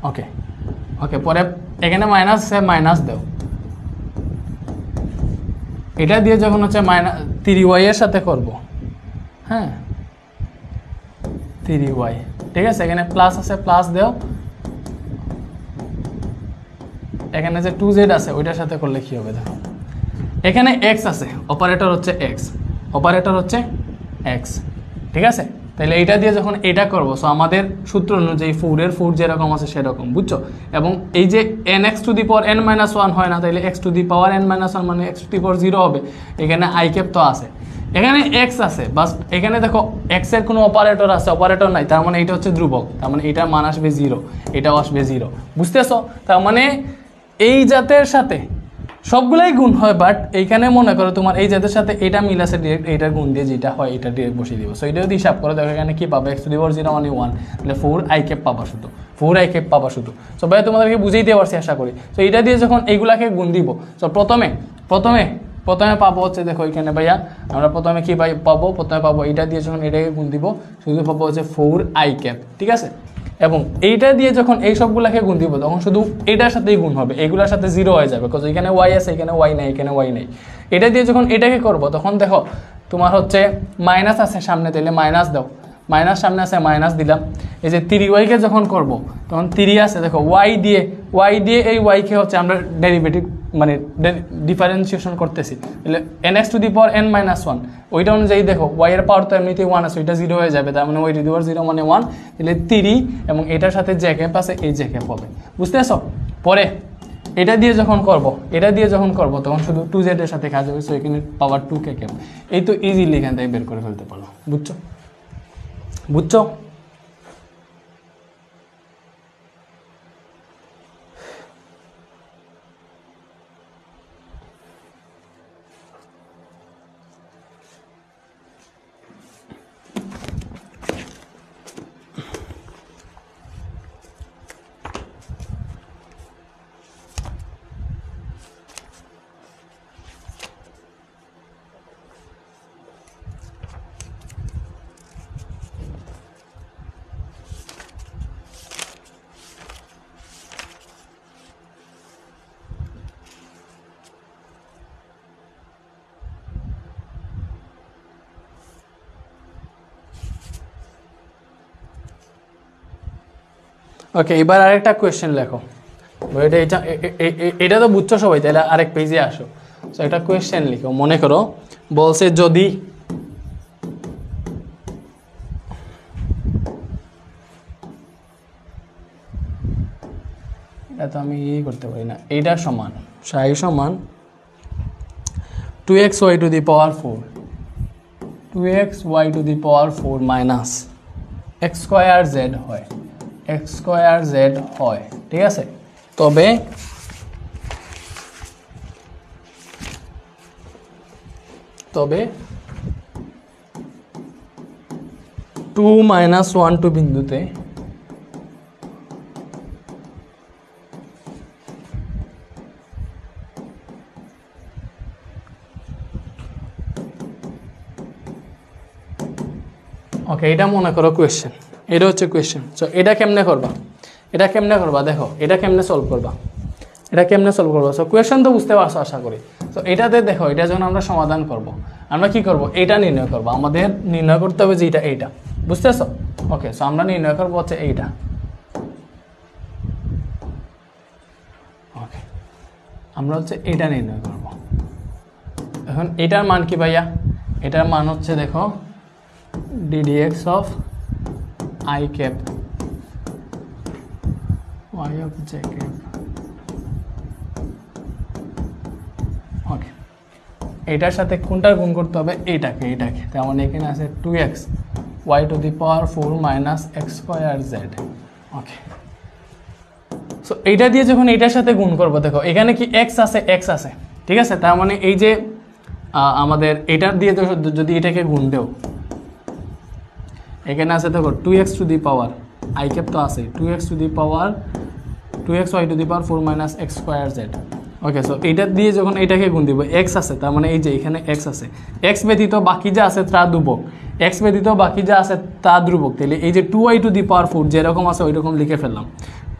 ওকে, পরে এখানে মাইনাস মাইনাস দাও, এটা দিয়ে যখন হচ্ছে -3y এর সাথে করব, হ্যাঁ 3y, ঠিক আছে। এখানে প্লাস আছে প্লাস দাও, এখানে যে 2z আছে ওইটার সাথে করলে কি হবে দেখো, এখানে x আছে, অপারেটর হচ্ছে x, ঠিক আছে। তাহলে এইটা দিয়ে যখন এটা করবো, সো আমাদের সূত্র অনুযায়ী 4 যেরকম আছে সেরকম, বুঝছো। এবং এই যে nx to the power n - 1 হয় না, তাহলে x to the power n - 1 মানে x টু দি পাওয়ার 0 হবে। এখানে i ক্যাপ তো আছে, এখানে x আছে, বাস এখানে দেখো x এর কোনো অপারেটর নাই, তার মানে এটা হচ্ছে ধ্রুবক, তার মানে এটার মান আসবে 0, এটাও আসবে 0, বুঝতেছো? তার মানে এই জাতের সাথে সবগুলাই গুণ হয়, বাট এইখানে মনে করো তোমার এই জাতের সাথে এটা মিল আছে, ডিরেক্ট এইটার গুণ দিয়ে যেটা হয় এটা ডিরেক্ট বসিয়ে দিব। সো এটা যদি হিসাব করো দেখো এখানে কি পাবে, x টু দি পাওয়ার 0 মানে 1, তাহলে 4i ক্যাপ পাবা শুধু। সো ভাই তোমাদেরকে বুঝাইতে পারছি আশা করি। সো এটা দিয়ে যখন এইগুলাকে গুণ দিব, সো প্রথমে পাবো হচ্ছে দেখো এখানে ভাইয়া আমরা প্রথমে কি পাবো, এইটা দিয়ে যখন এটাকে গুণ দিব শুধু পাবো হচ্ছে 4i ক্যাপ, ঠিক আছে। এবং এইটা দিয়ে যখন এই সবগুলাকে গুণ দিব তখন শুধু এটার সাথেই গুণ হবে, এগুলোর সাথে 0 হয়ে যাবে, কারণ এখানে y আছে, এখানে y নাই, এটা দিয়ে যখন এটাকে করব তখন দেখো তোমার হচ্ছে মাইনাস আছে সামনে, তাহলে মাইনাস দাও, মাইনাস সামনে আছে মাইনাস দিলাম। এই যে 3y কে যখন করব তখন 3 আছে, দেখো y দিয়ে এই y কে হচ্ছে আমরা ডেরিভেটিভ মানে ডিফারেন্সিয়েশন করতেছি, তাহলে nx to the power n - 1 ওইটা অনুযায়ী দেখো y এর পাওয়ার তো এমনিতেই 1 আছে, ওইটা 0 হয়ে যাবে, তার মানে y টু দি পাওয়ার 0 মানে 1, তাহলে 3 এবং এটার সাথে j ক্যাপ আছে, এই j ক্যাপ হবে, বুঝতেছো? পরে এটা দিয়ে যখন করব তখন শুধু 2z এর সাথে কাজ হবে, সো এখানে পাওয়ার 2k ক্যাপ। এই তো ইজিলি এখান থেকে বের করে ফেলতে পারো, বুঝছো? ওকে, এবার আরেকটা কোয়েশ্চেন লেখো। এটা তো বুঝছো সবাই, তাহলে আরেক পেজে আসো। তো একটা কোয়েশ্চেন লিখো। মনে করো বলছে যদি এটা তো আমি করতে পারি না, এইটা সমান সমান 2xy two the power 4 2xy two the power 4 minus x square z হয়, x স্কয়ার z হয়, ঠিক আছে? তবে তবে 2 মাইনাস 1 টু বিন্দুতে ওকে, এটা মনে করো কোয়েশ্চেন, এটা হচ্ছে কোয়েশ্চেন। সো এটা কেমনে করবা দেখো, এটা কেমনে সলভ করবা সো কোয়েশ্চেন তো বুঝতে পারছো আশা করি। তো এটাতে দেখো, এটা যখন আমরা সমাধান করব, আমরা কি করব, এটা নির্ণয় করব। আমাদের নির্ণয় করতে হবে যে এইটা, বুঝতেছো? ওকে, সো আমরা নির্ণয় করবো হচ্ছে এইটা। ওকে, আমরা হচ্ছে এটা নির্ণয় করব। এখন এটার মান কি ভাইয়া? এটার মান হচ্ছে দেখো ddx of I cap y of j cap। ওকে, এটার সাথে কোনটার গুণ করতে হবে? এটাকে। তার মানে এখানে আছে 2x y two the power 4 minus x square z। Okay, so এইটা দিয়ে যখন এটার সাথে গুণ করব, দেখো এখানে কি x আছে, ঠিক আছে? তার মানে এই যে আমাদের এটার দিয়ে যদি এটাকে গুণ দেও, এখানে আছে দেখো 2x two the power I cap তো আছে, 2x two the power 2xy two the power 4 minus x square z। Okay, so এইটা দিয়ে যখন এটাকে গুণ দিব, x আছে, তার মানে এই যে এখানে x আছে, x ব্যতীত বাকি যা আছে তা ধ্রুবক, তাহলে এই যে 2y টু দি পাওয়ার 4 যেরকম আছে ওই রকম লিখে ফেললাম,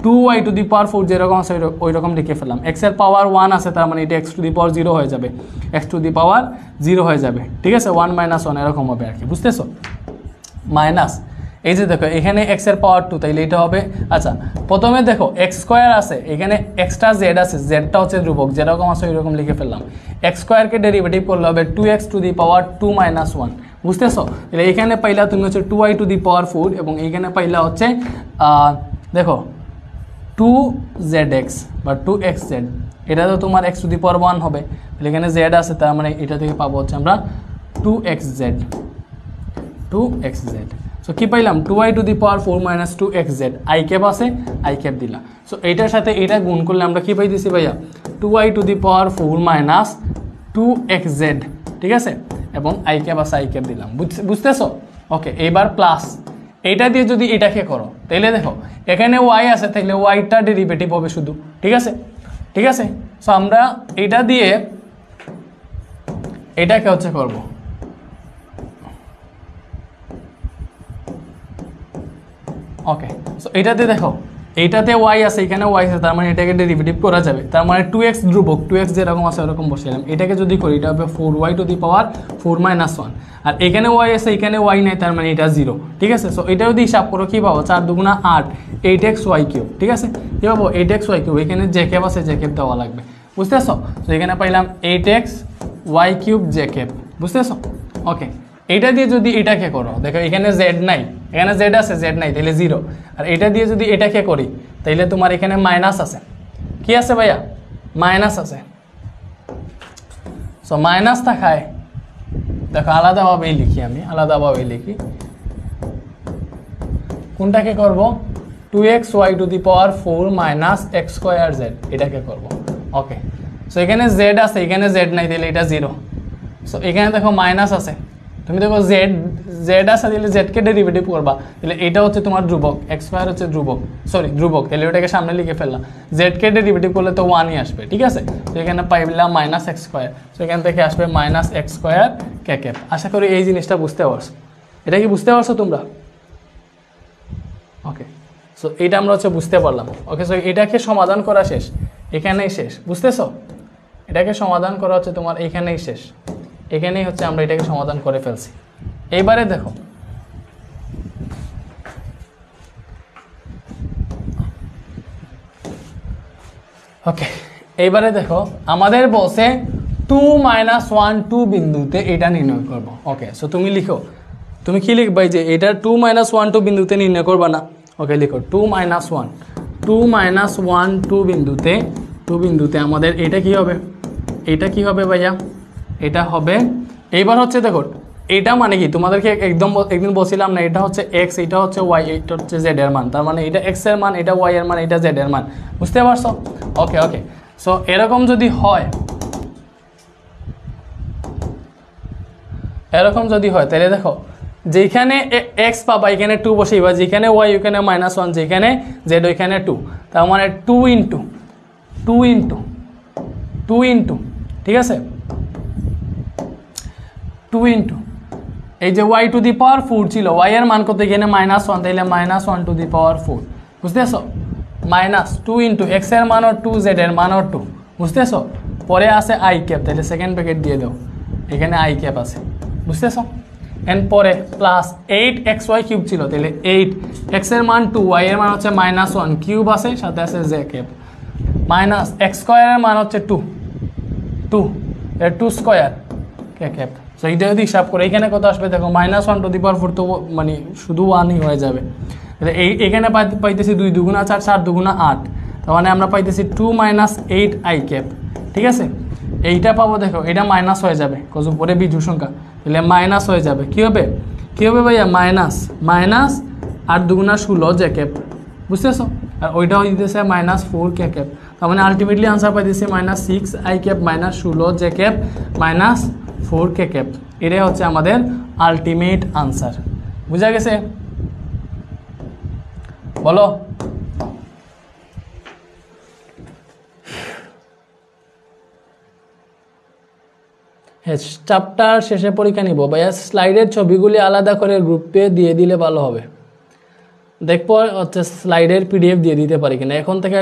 2y টু দি পাওয়ার 4 যেরকম আছে ওই রকম লিখে ফেললাম। x এর পাওয়ার 1 আছে, তার মানে এটা x টু দি পাওয়ার 0 হয়ে যাবে, ঠিক আছে? 1 মাইনাস 1 এরকম হবে আর কি, বুঝতেছো? মাইনাস এই যে দেখো এখানে x এর পাওয়ার 2, তাইলে এটা হবে, আচ্ছা প্রথমে দেখো x স্কয়ার আছে, এখানে এক্সট্রা z আছে, জেডটা হচ্ছে ধ্রুবক, যেরকম আছে ওইরকম লিখে ফেললাম। x স্কয়ারকে ডেরিভেটিভ করলে হবে 2x two the power 2 minus 1, বুঝতেছো? তাহলে এখানে পাইলা তুমি হচ্ছে 2y টু দি পাওয়ার 4 এবং এইখানে পাইলা হচ্ছে দেখো 2zx বা 2xz, এটা তো তোমার x টু দি পাওয়ার 1 হবে, তাহলে এখানে z আছে, তার মানে এটা থেকে পাবো হচ্ছে আমরা 2xz। সো কি পাইলাম? 2y two the power 4 minus 2xz, I cap আছে, I ক্যাপ দিলা। সো এইটার সাথে এটা গুণ করলে আমরা কি পাইতেছি ভাইয়া? 2y two the power 4 minus 2xz, ঠিক আছে? এবং I ক্যাপ আছে, I ক্যাপ দিলাম, বুঝতেছো? ওকে, এবার প্লাস এইটা দিয়ে যদি এটাকে করো, তাহলে দেখো এখানে y আছে, তাহলে yটা ডেরিভেটিভ হবে শুধু, ঠিক আছে? সো আমরা এটা দিয়ে এটাকে হচ্ছে করবো। ওকে, সো এটাতে দেখো এইটাতে y আছে, এখানে y আছে, তার মানে এটাকে ডেরিভেটিভ করা যাবে, তার মানে 2x ধ্রুবক, 2x যেরকম আছে ওরকম বসাইলাম। এটাকে যদি করি এটা হবে 4y two the power 4 minus 1, আর এখানে y আছে, এখানে y নাই, তার মানে এটা 0, ঠিক আছে? সো এটা যদি হিসাব করো কি পাবো? 4 দুগুণা 8, 8xy কিউব, ঠিক আছে? কি পাবো? 8xy cube. এখানে j ক্যাপ আছে, j ক্যাপ দেওয়া লাগবে, বুঝতেছো? তো এখানে পাইলাম 8xy কিউব j ক্যাপ, বুঝতেছো? ওকে, এটা দিয়ে যদি এটাকে করো, দেখো এখানে z নাই, এখানে z আছে, z নাই, তাহলে 0। আর এটা দিয়ে যদি এটাকে করি, তাহলে তোমার এখানে মাইনাস আছে, কি আছে ভাইয়া? মাইনাস আছে। সো মাইনাস থাকায় দেখো আলাদাভাবেই লিখি, আমি আলাদাভাবেই লিখি। কোনটাকে করব? 2xy two the power 4 minus x square Z, এটাকে করব। ওকে, সো এখানে জেড আছে, এখানে জেড নাই, দিলে এটা 0। সো এখানে দেখো মাইনাস আছে, তুমি দেখো জেড আছে, দিলে জেডকে ডেরিভেটিভ করবা, তাহলে এটা হচ্ছে তোমার ধ্রুবক, এক্স স্কোয়ার হচ্ছে ধ্রুবক, তাহলে ওটাকে সামনে লিখে ফেললাম। জেডকে ডেরিভেটিভ করলে তো 1ই আসবে, ঠিক আছে। তো এখানে পাইলাম মাইনাস এক্স স্কোয়ার, সো এখান থেকে আসবে মাইনাস এক্স স্কোয়ার কে ক্যাপ। আশা করি এই জিনিসটা বুঝতে পারছো। এটা কি বুঝতে পারছো তোমরা? ওকে, সো এটা আমরা হচ্ছে বুঝতে পারলাম। ওকে, সো এটাকে সমাধান করা শেষ, এখানেই শেষ, বুঝতেছো? এটাকে সমাধান করা হচ্ছে তোমার এখানেই শেষ, এখানেই হচ্ছে আমরা এটাকে সমাধান করে ফেলছি। এইবারে দেখো, ওকে, এইবারে দেখো আমাদের বসে 2 - 1 2 বিন্দুতে এটা নির্ণয় করব। ওকে, সো তুমি লিখো, তুমি কি লিখবা যে এটা 2 - 1 2 বিন্দুতে নির্ণয় করবা না? ওকে, লিখো 2 - 1 2 বিন্দুতে আমাদের এটা কি হবে? এটা কি হবে ভাইয়া? এটা হবে, এইবার হচ্ছে দেখো এটা মানে কি তোমাদেরকে একদিন বলছিলাম না, এটা হচ্ছে এক্স, এটা হচ্ছে ওয়াই, এটা হচ্ছে জেড এর মান, তার মানে এটা এক্স এর মান, এটা ওয়াই এর মান, এটা জেড এর মান, বুঝতে পারছো? ওকে ওকে, সো এরকম যদি হয়, তাহলে দেখো যেখানে এক্স পাবা এখানে 2 বসেইবা, যেখানে ওয়াই ওখানে -1, যেখানে জেড ওইখানে 2, তার মানে 2 ইন্টু, ঠিক আছে, 2 ইন্টু এই যে y টু দি পাওয়ার 4 ছিল, y এর মান কত? এখানে -1, তাইলে -1 টু দি পাওয়ার 4, বুঝতেছো? -2 ইন্টু x এর মান 2, z এর মান 2, বুঝতেছো? পরে আছে i ক্যাপ, তাহলে সেকেন্ড ব্র্যাকেট দিয়ে দাও, এখানে i ক্যাপ আছে, বুঝতেছো? এন পরে প্লাস 8xy কিউব ছিল, তাহলে 8, x এর মান 2, y এর মান হচ্ছে -1, কিউব আছে, সাথে আছে z cap, minus x square এর মান হচ্ছে 2 এর 2 স্কয়ার কে ক্যাপ। সো এইটা যদি হিসাব করে এখানে কত আসবে দেখো, -1 টু দি পাওয়ার 4 তো মানে শুধু 1ই হয়ে যাবে। তাহলে এখানে পাইতেছি 2 2 4 4 2 8, তার মানে আমরা পাইতেছি 2 - 8 i ক্যাপ, ঠিক আছে। এইটা পাবো, দেখো এটা মাইনাস হয়ে যাবে, কজ উপরে বিজোড় সংখ্যা, তাহলে মাইনাস হয়ে যাবে। কি হবে ভাইয়া? মাইনাস 8 2 16 জে ক্যাপ, বুঝতেছো? আর ওইটা হয়ে দিতেছে -4 কে ক্যাপ, তার মানে আলটিমেটলি আনসার পাইতেছি -6 i cap -16 J cap -4 K cap. এটাই হচ্ছে আমাদের আলটিমেট আনসার। বুঝা গেছে? বলো। হ্যাঁ, চ্যাপ্টার শেষে পরীক্ষা নিব ভাইয়া, স্লাইডের ছবিগুলি আলাদা করে গ্রুপে দিয়ে দিলে ভালো হবে। দেখবো হচ্ছে স্লাইডের পিডিএফ দিয়ে দিতে পারি কিনা, এখন থেকে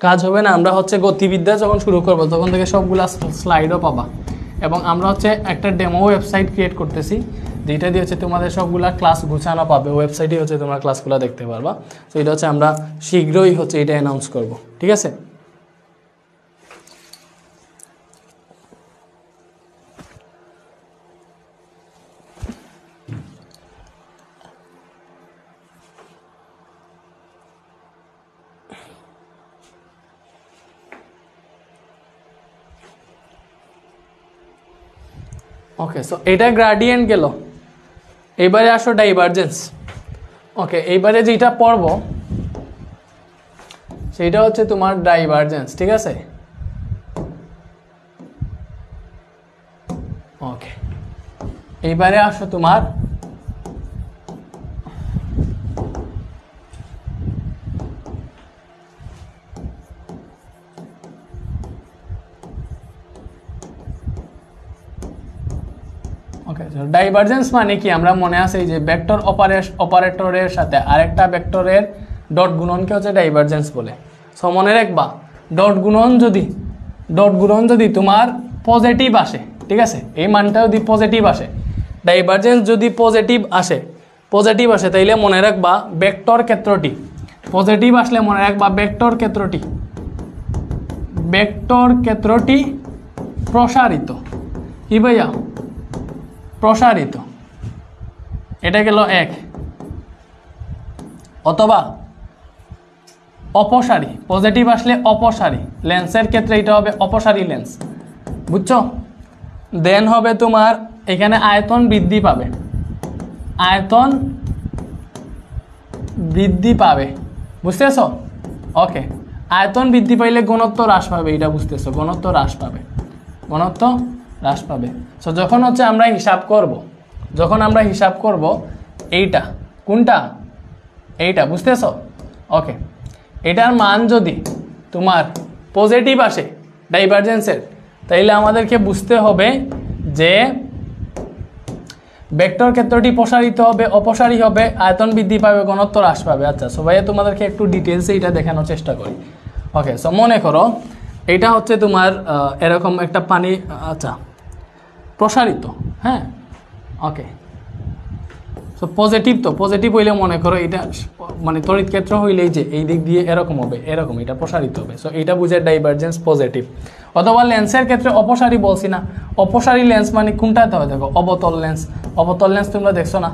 কাজ হবে না। আমরা হচ্ছে গতিবিদ্যা যখন শুরু করব তখন থেকে সবগুলা স্লাইডও পাবা, এবং আমরা হচ্ছে একটা ডেমো ওয়েবসাইট ক্রিয়েট করতেছি, যেটা দিয়ে হচ্ছে তোমাদের সবগুলা ক্লাস গুছানো পাবে, ওয়েবসাইটে হচ্ছে তোমরা ক্লাসগুলো দেখতে পারবা। তো এটা হচ্ছে আমরা শীঘ্রই হচ্ছে এটা অ্যানাউন্স করব, ঠিক আছে? ওকে, সো এটা গ্রেডিয়েন্ট গেল, এবারে আসো ডাইভারজেন্স। ওকে, এইবারে যেটা পড়ব সেটা হচ্ছে তোমার ডাইভারজেন্স, ঠিক আছে? ওকে, এইবারে আসো তোমার ডাইভারজেন্স মানে কি? আমরা মনে আছে যে ভেক্টর অপারেটরের সাথে আরেকটা ভেক্টরের ডট গুণনকে হচ্ছে ডাইভারজেন্স বলে। সো মনে রাখবা, ডট গুণন যদি তোমার পজিটিভ আসে, ঠিক আছে, এই মানটা যদি পজিটিভ আসে, ডাইভারজেন্স যদি পজিটিভ আসে তাইলে মনে রাখবা ভেক্টর ক্ষেত্রটি পজিটিভ আসলে মনে রাখবা ভেক্টর ক্ষেত্রটি প্রসারিত। কি ভাইয়া? প্রসারিত। এটা গেল 1, অথবা অপসারী, পজিটিভ আসলে অপসারী, লেন্সের ক্ষেত্রে এটা হবে অপসারী লেন্স, বুঝছো? দেন হবে তোমার এখানে আয়তন বৃদ্ধি পাবে, আয়তন বৃদ্ধি পাবে, বুঝতেছো? ওকে, আয়তন বৃদ্ধি পাইলে ঘনত্ব হ্রাস পাবে, এটা বুঝতেছো? ঘনত্ব হ্রাস পাবে, ঘনত্ব হ্রাস পাবে। সো যখন হচ্ছে আমরা হিসাব করব, যখন আমরা হিসাব করব এইটা কোনটা, এইটা, বুঝতেছো? ওকে, এটার মান যদি তোমার পজিটিভ আসে ডাইভারজেন্সের, তাইলে আমাদেরকে বুঝতে হবে যে ভেক্টর ক্ষেত্রটি প্রসারিত হবে, অপসারী হবে, আয়তন বৃদ্ধি পাবে, ঘনত্ব হ্রাস পাবে। আচ্ছা, সো ভাইয়া তোমাদেরকে একটু ডিটেলসে এটা দেখানোর চেষ্টা করি। ওকে, সো মনে করো এটা হচ্ছে তোমার এরকম একটা পানি, আচ্ছা প্রসারিত, হ্যাঁ, ওকে। সো পজিটিভ, তো পজিটিভ হইলে মনে করো এটা মানে তড়িৎ ক্ষেত্র হইলেই যে এই দিক দিয়ে এরকম হবে, এরকম এটা প্রসারিত হবে। সো এটা বুঝে ডাইভারজেন্স পজিটিভ। অথবা লেন্সের ক্ষেত্রে অপসারী বলছি না, অপসারী লেন্স মানে কোনটাতে হয় দেখো, অবতল লেন্স। অবতল লেন্স তোমরা দেখছো না,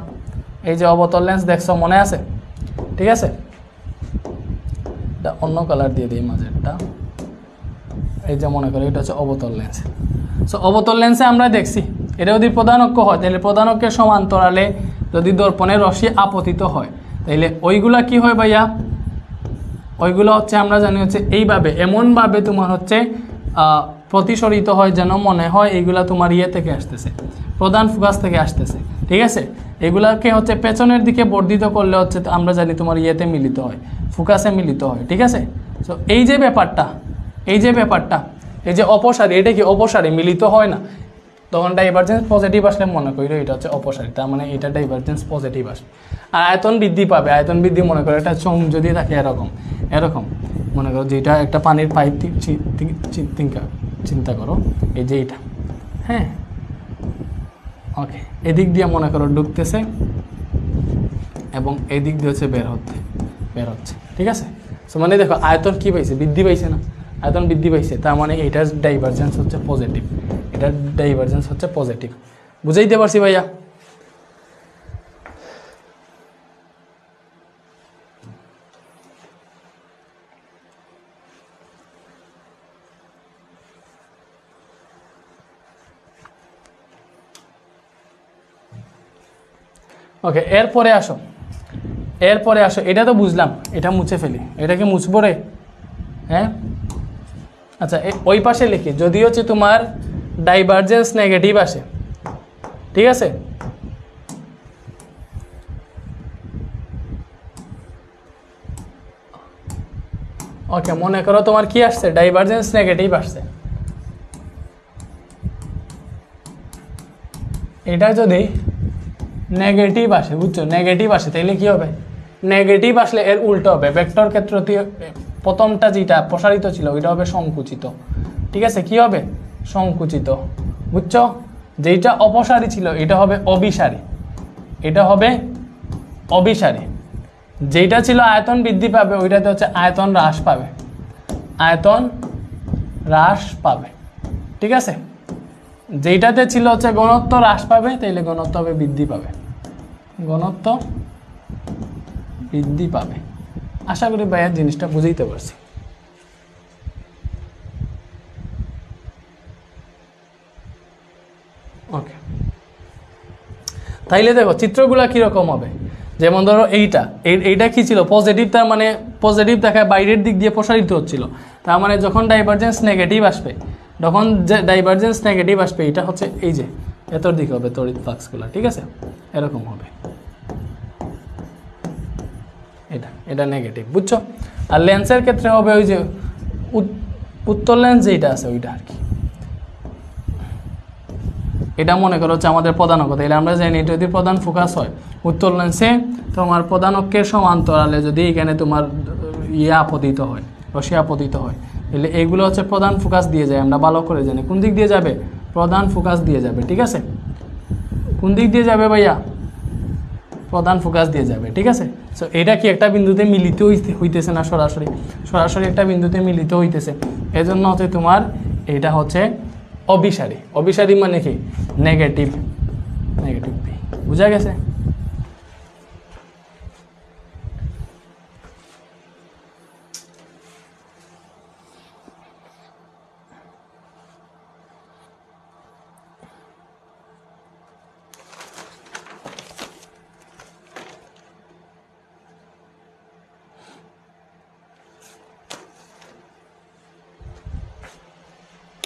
এই যে অবতল লেন্স দেখছো, মনে আছে? ঠিক আছে, এটা অন্য কালার দিয়ে দিই মাঝেরটা, এই যে মনে করো এটা হচ্ছে অবতল লেন্স। সো অবতল লেন্সে আমরা দেখছি এটা যদি প্রধান অক্ষ হয়, তাহলে প্রধান অক্ষের সমান্তরালে যদি দর্পণের রশ্মি আপতিত হয়, তাইলে ওইগুলা কি হয় ভাইয়া? ওইগুলো হচ্ছে আমরা জানি হচ্ছে এইভাবে, এমনভাবে তোমার হচ্ছে প্রতিসরিত হয় যেন মনে হয় এইগুলা তোমার ইয়ে থেকে আসতেছে, প্রধান ফোকাস থেকে আসতেছে, ঠিক আছে? এগুলাকে হচ্ছে পেছনের দিকে বর্ধিত করলে হচ্ছে আমরা জানি তোমার ইয়েতে মিলিত হয়, ফোকাসে মিলিত হয়, ঠিক আছে? সো এই যে ব্যাপারটা, এই যে ব্যাপারটা, এই যে অপসারী, এটা কি অপসারী, মিলিত হয় না, তখন ডাইভারজেন্স পজিটিভ আসলে মনে করি এটা হচ্ছে অপসারী, তার মানে এটা ডাইভারজেন্স পজিটিভ আসবে। আর আয়তন বৃদ্ধি পাবে, আয়তন বৃদ্ধি মনে করো একটা চোঙ যদি থাকে এরকম, এরকম মনে করো যেটা একটা পানির পাইপ চিন্তা করো, এই যে এইটা, হ্যাঁ, ওকে, এদিক দিয়ে মনে করো ঢুকতেছে এবং এদিক দিয়ে হচ্ছে বের হচ্ছে, ঠিক আছে? সো মানে দেখো আয়তন কি পাইছে, বৃদ্ধি পাইছে না, আয়তন বৃদ্ধি পাইছে, তার মানে এটার ডাইভারজেন্স হচ্ছে পজিটিভ, এটার ডাইভারজেন্স হচ্ছে পজিটিভ। বুঝাইতে পারছি ভাইয়া? ওকে, এরপরে আসো, এরপরে আসো, এটা তো বুঝলাম, এটা মুছে ফেলি, এটাকে মুছবো রে, হ্যাঁ? আচ্ছা, ওই পাশে লিখি যদি হচ্ছে তোমার ডাইভারজেন্স নেগেটিভ আসে, ঠিক আছে? ওকে, মনে করো তোমার কি আসছে, ডাইভারজেন্স নেগেটিভ আসছে, এটা যদি নেগেটিভ আসে, বুঝছো, নেগেটিভ আসে, তাইলে কি হবে? নেগেটিভ আসলে এর উল্টো হবে, ভেক্টর ক্ষেত্রটি প্রথমটা যেটা প্রসারিত ছিল ওইটা হবে সংকুচিত, ঠিক আছে? কি হবে? সংকুচিত, বুঝছো? যেটা অপসারী ছিল এটা হবে অভিসারী, এটা হবে অভিসারী। যেটা ছিল আয়তন বৃদ্ধি পাবে ওইটাতে হচ্ছে আয়তন হ্রাস পাবে, আয়তন হ্রাস পাবে, ঠিক আছে? যেটাতে ছিল হচ্ছে ঘনত্ব হ্রাস পাবে, তাইলে ঘনত্ব হবে বৃদ্ধি পাবে, ঘনত্ব বৃদ্ধি পাবে। আশা করি ভাইয়া জিনিসটা বুঝাইতে পারছি। ওকে, তাইলে দেখো চিত্রগুলা কিরকম হবে, যেমন ধরো এইটা কি ছিল পজিটিভ, তার মানে পজিটিভ দেখায় বাইরের দিক দিয়ে প্রসারিত হচ্ছিল, তার মানে যখন ডাইভারজেন্স নেগেটিভ আসবে, যখন যে ডাইভারজেন্স নেগেটিভ আসবে এটা হচ্ছে এই যে এতর দিকে হবে তড়িৎ ফ্লাক্সগুলো, ঠিক আছে? এরকম হবে, এটা নেগেটিভ, বুঝছো? আর লেন্সের ক্ষেত্রে হবে ওই যে উত্তর লেন্স যেটা আছে ওইটা আর কি, এটা মনে করো হচ্ছে আমাদের প্রধান অক্ষ, তাহলে আমরা জানি এটা যদি প্রধান ফোকাস হয় উত্তর লেন্সে, তোমার প্রধান অক্ষের সমান্তরালে যদি এখানে তোমার আপতিত হয়, রশ্মি আপতিত হয়, তাহলে এইগুলো হচ্ছে প্রধান ফোকাস দিয়ে যায়, আমরা ভালো করে জানি কোন দিক দিয়ে যাবে, প্রধান ফোকাস দিয়ে যাবে, ঠিক আছে? কোন দিক দিয়ে যাবে ভাইয়া? প্রধান ফোকাস দিয়ে যাবে, ঠিক আছে? সো এটা কি একটা বিন্দুতে মিলিত হইতেছে না, সরাসরি সরাসরি একটা বিন্দুতে মিলিত হইতেছে, এজন্য হচ্ছে তোমার এটা হচ্ছে অভিসারী। অভিসারী মানে কি? নেগেটিভ, নেগেটিভ পি, বুঝা গেছে?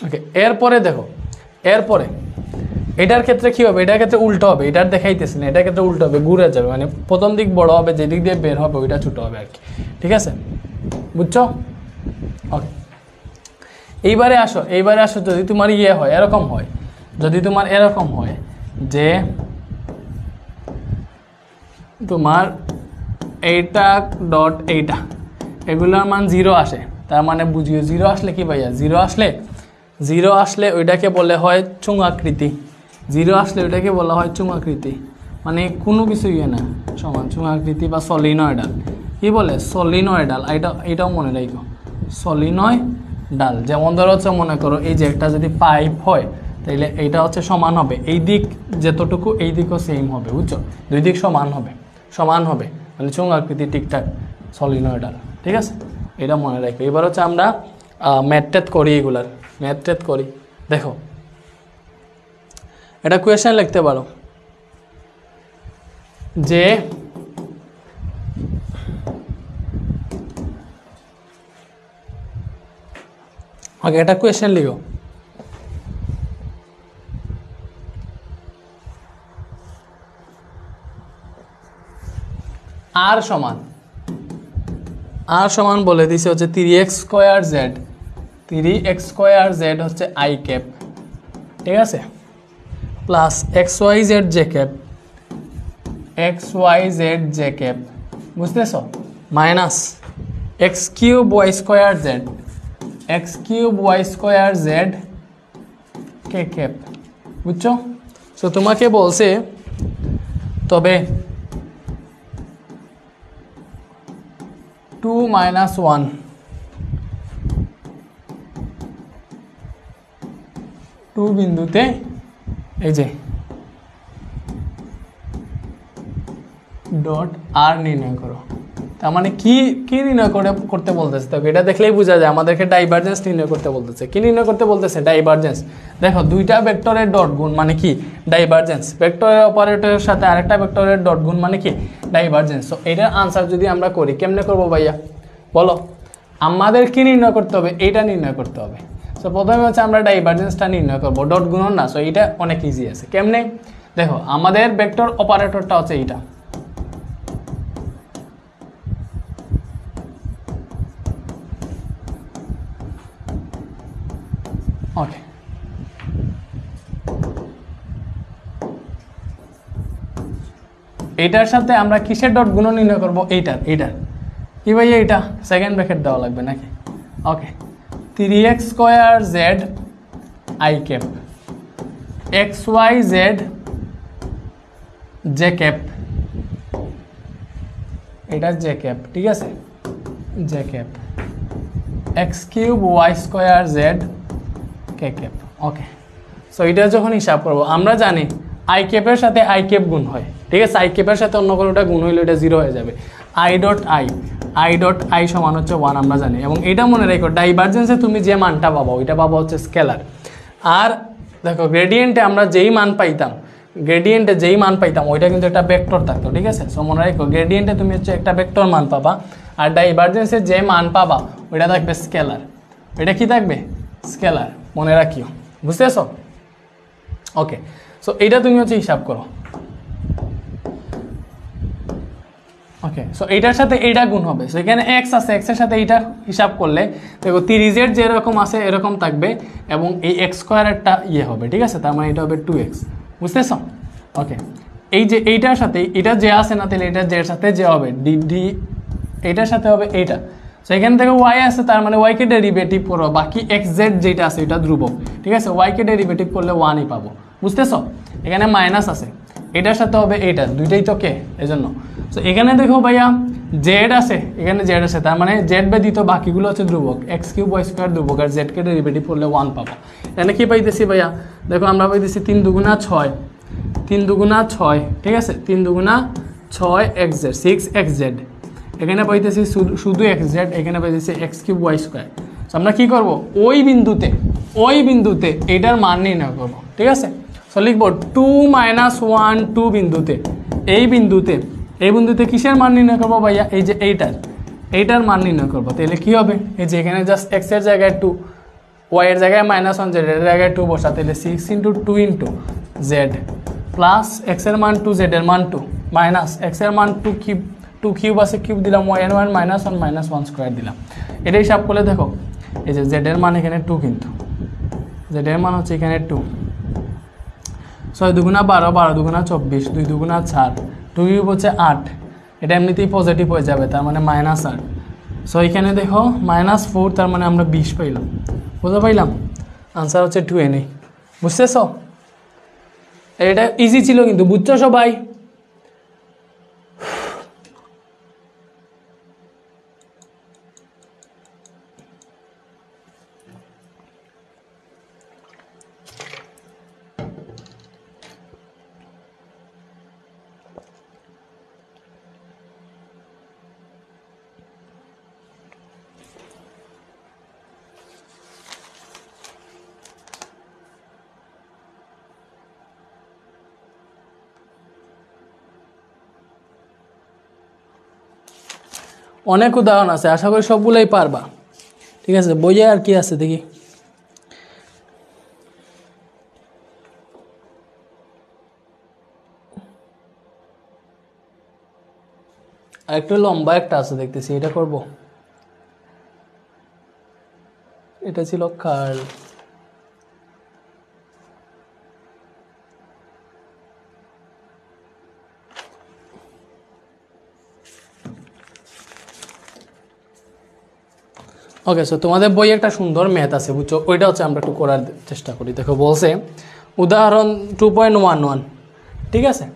ওকে, এরপরে দেখো, এরপরে এটার ক্ষেত্রে কি হবে, এটার ক্ষেত্রে উল্টো হবে, এটার দেখাইতেছে না, এটার ক্ষেত্রে উল্টো হবে, ঘুরে যাবে, মানে প্রথম দিক বড় হবে, যেদিক দিয়ে বের হবে ওইটা ছোট হবে আর কি, ঠিক আছে, বুঝছো? ওকে, এইবারে আসো, যদি তোমার ইয়ে হয়, এরকম হয়, যদি তোমার এরকম হয় যে তোমার এইটা ডট এইটা এগুলোর মান 0 আসে, তার মানে বুঝিও 0 আসলে কি ভাইয়া, 0 আসলে ওইটাকে বলে হয় চুঙাকৃতি, 0 আসলে ওইটাকে বলা হয় চুঙাকৃতি, মানে কোনো কিছু ইয়ে না সমান, চুঙাকৃতি বা সলিনয়েডাল, কি বলে সলিনয়েডাল, এটাও মনে রাখো, সলিনয়েডাল। যেমন ধরো হচ্ছে মনে করো এই যে একটা যদি পাইপ হয়, তাইলে এইটা হচ্ছে সমান হবে, এই দিক যতটুকু এই দিকও সেম হবে, বুঝছো, দুই দিক সমান হবে, মানে চুঙাকৃতি ঠিকঠাক সলিনয়েডাল, ঠিক আছে, এটা মনে রাখো। এবার হচ্ছে আমরা ম্যাথ করি, এগুলার ম্যাথ করি। দেখো এটা কোয়েশ্চেন লিখতে পারো যে ওকে, এটা কোয়েশ্চেন লিখো, আর সমান বলে দিছে হচ্ছে 3x² z হচ্ছে i ক্যাপ, ঠিক আছে, প্লাস xyz j ক্যাপ, বুঝতেছ, minus x³ y² z k cap, বুঝছো? সো তোমাকে বলছে তবে 2 - 1 2 বিন্দুতে এই যে ডট আর নির্ণয় করো, তার মানে কি নির্ণয় করতে বলতেছে, তো এটা দেখলেই বোঝা যায় আমাদেরকে ডাইভারজেন্স নির্ণয় করতে বলতেছে। কি নির্ণয় করতে বলতেছে? ডাইভারজেন্স। দেখো দুইটা ভেক্টরের ডট গুণ মানে কি ডাইভারজেন্স, ভেক্টরের অপারেটরের সাথে আরেকটা ভেক্টরের ডট গুণ মানে কি ডাইভারজেন্স। তো এটার আনসার যদি আমরা করি কেমনে করবো ভাইয়া বলো, আমাদের কি নির্ণয় করতে হবে, এইটা নির্ণয় করতে হবে। সো প্রথমে হচ্ছে আমরা ডাইভারজেন্সটা নির্ণয় করবো, ডট গুণন না। সো এইটা অনেক ইজি আছে। কেমনে দেখো, আমাদের ভেক্টর অপারেটরটা হচ্ছে এইটা, ওকে, এইটার সাথে আমরা কিসের ডট গুণ নির্ণয় করবো, এইটার কি ভাই, এইটা সেকেন্ড ব্র্যাকেট দেওয়া লাগবে নাকি, okay, 3x² z i cap xyz j cap, এটা j ক্যাপ, ঠিক আছে, j cap x³ y² z k cap, okay. So এটা যখন হিসাব করবো আমরা জানি আই ক্যাপের সাথে আই ক্যাপ গুণ হয়, ঠিক আছে, আই ক্যাপের সাথে অন্য কোনোটা গুণ হইলে এটা 0 হয়ে যাবে। আই ডট আই সমান হচ্ছে 1 আমরা জানি, এবং এটা মনে রেখো ডাইভারজেন্সে তুমি যে মানটা পাবো ওইটা পাবো হচ্ছে স্কেলার। আর দেখো গ্রেডিয়েন্টে আমরা যেই মান পাইতাম, ওইটা কিন্তু একটা ভেক্টর থাকতো, ঠিক আছে। সো মনে রাখো গ্রেডিয়েন্টে তুমি হচ্ছে একটা ভেক্টর মান পাবা, আর ডাইভারজেন্সে যে মান পাবা ওইটা থাকবে স্কেলার। এটা কি থাকবে? স্কেলার, মনে রাখিও, বুঝতেছো? ওকে, সো এইটা তুমি হচ্ছে হিসাব করো, ওকে। সো এইটার সাথে এইটা গুণ হবে, সো এখানে এক্স আছে, এক্সের সাথে এইটা হিসাব করলে দেখো 3z যেরকম আছে এরকম থাকবে, এবং এই x² একটা ইয়ে হবে, ঠিক আছে, তার মানে এটা হবে 2x, বুঝতেছো? ওকে, এই যে এইটার সাথে এটা যে আছে না, তাহলে এটা জের সাথে যে হবে ডি, এইটার সাথে হবে এইটা। সো এখান থেকে y আছে, তার মানে y কে ডেরিভেটিভ করো, বাকি xz যেটা আছে এটা ধ্রুবক, ঠিক আছে, y কে ডেরিভেটিভ করলে 1ই পাবো, বুঝতেছো? এখানে মাইনাস আছে, এটার সাথে হবে এইটা, দুইটাই তো কে, এজন্য। সো এখানে দেখো ভাইয়া জেড আছে, এখানে জেড আছে, তার মানে জেড ব্যতীত বাকিগুলো হচ্ছে ধ্রুবক, x³ y² ধ্রুবক, আর জেড কে ডেরিভেটিভ করলে 1 পাবো। এখানে কি পাইতেছি ভাইয়া, দেখো আমরা পাইতেছি 3 দুগুণা 6, 3 দুগুণা 6, ঠিক আছে, 3 দুগুণা 6 xz 6xz, এখানে পাইতেছি শুধু xz, এখানে পাইতেছি x³ y²। সো আমরা কি করব, ওই বিন্দুতে এইটার মান নির্ণয় করব, ঠিক আছে। সো লিখবো 2 - 1 2 বিন্দুতে, এই বিন্দুতে কিসের মান নির্ণয় করবো ভাইয়া, এই যে এইটার মান নির্ণয় করবো। তাহলে কি হবে, এই যে এখানে জাস্ট x এর জায়গায় 2, ওয়াই এর জায়গায় -1 জেড এর জায়গায় 2 বসা, তাহলে 6 × 2 × জেড প্লাস এক্স এর মান 2 জেড এর মান 2 মাইনাস এক্স এর মান 2 কিউব আছে কিউব দিলাম, ওয়াই এর মান -1 1 স্কয়ার দিলাম। এটা হিসাব করলে দেখো এই যে জেড এর মান এখানে 2, কিন্তু জেড এর মান হচ্ছে এখানে 2, 6 দুগুণা 12, 12 দুগুণা 24, 2 দুগুণা 4, 2 কিউব হচ্ছে 8, এটা এমনিতেই পজিটিভ হয়ে যাবে, তার মানে -8। সো এখানে দেখো -4, তার মানে আমরা 20 পাইলাম। বুঝতে পাইলাম? আনসার হচ্ছে 2Na। বুঝতেছ? এটা ইজি ছিল কিন্তু, বুঝছো সবাই? অনেক উদাহরণ আছে, আশা করি সবগুলোই পারবা। ঠিক আছে, বইয়ে আর কি আছে দেখি। আর একটু লম্বা একটা আছে দেখতেছি, এটা করব। এটা ছিল কার্ল। ওকে, সো তোমাদের বই একটা সুন্দর ম্যাথ আছে, বুঝছো? ওইটা হচ্ছে আমরা একটু করার চেষ্টা করি। দেখো বলছে উদাহরণ 2.11, ঠিক আছে?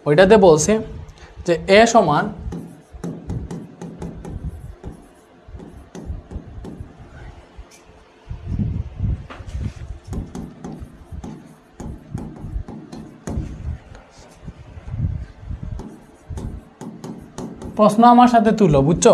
ওইটাতে বলছে যে এ সমান প্রশ্ন আমার সাথে তুলো, বুঝছো?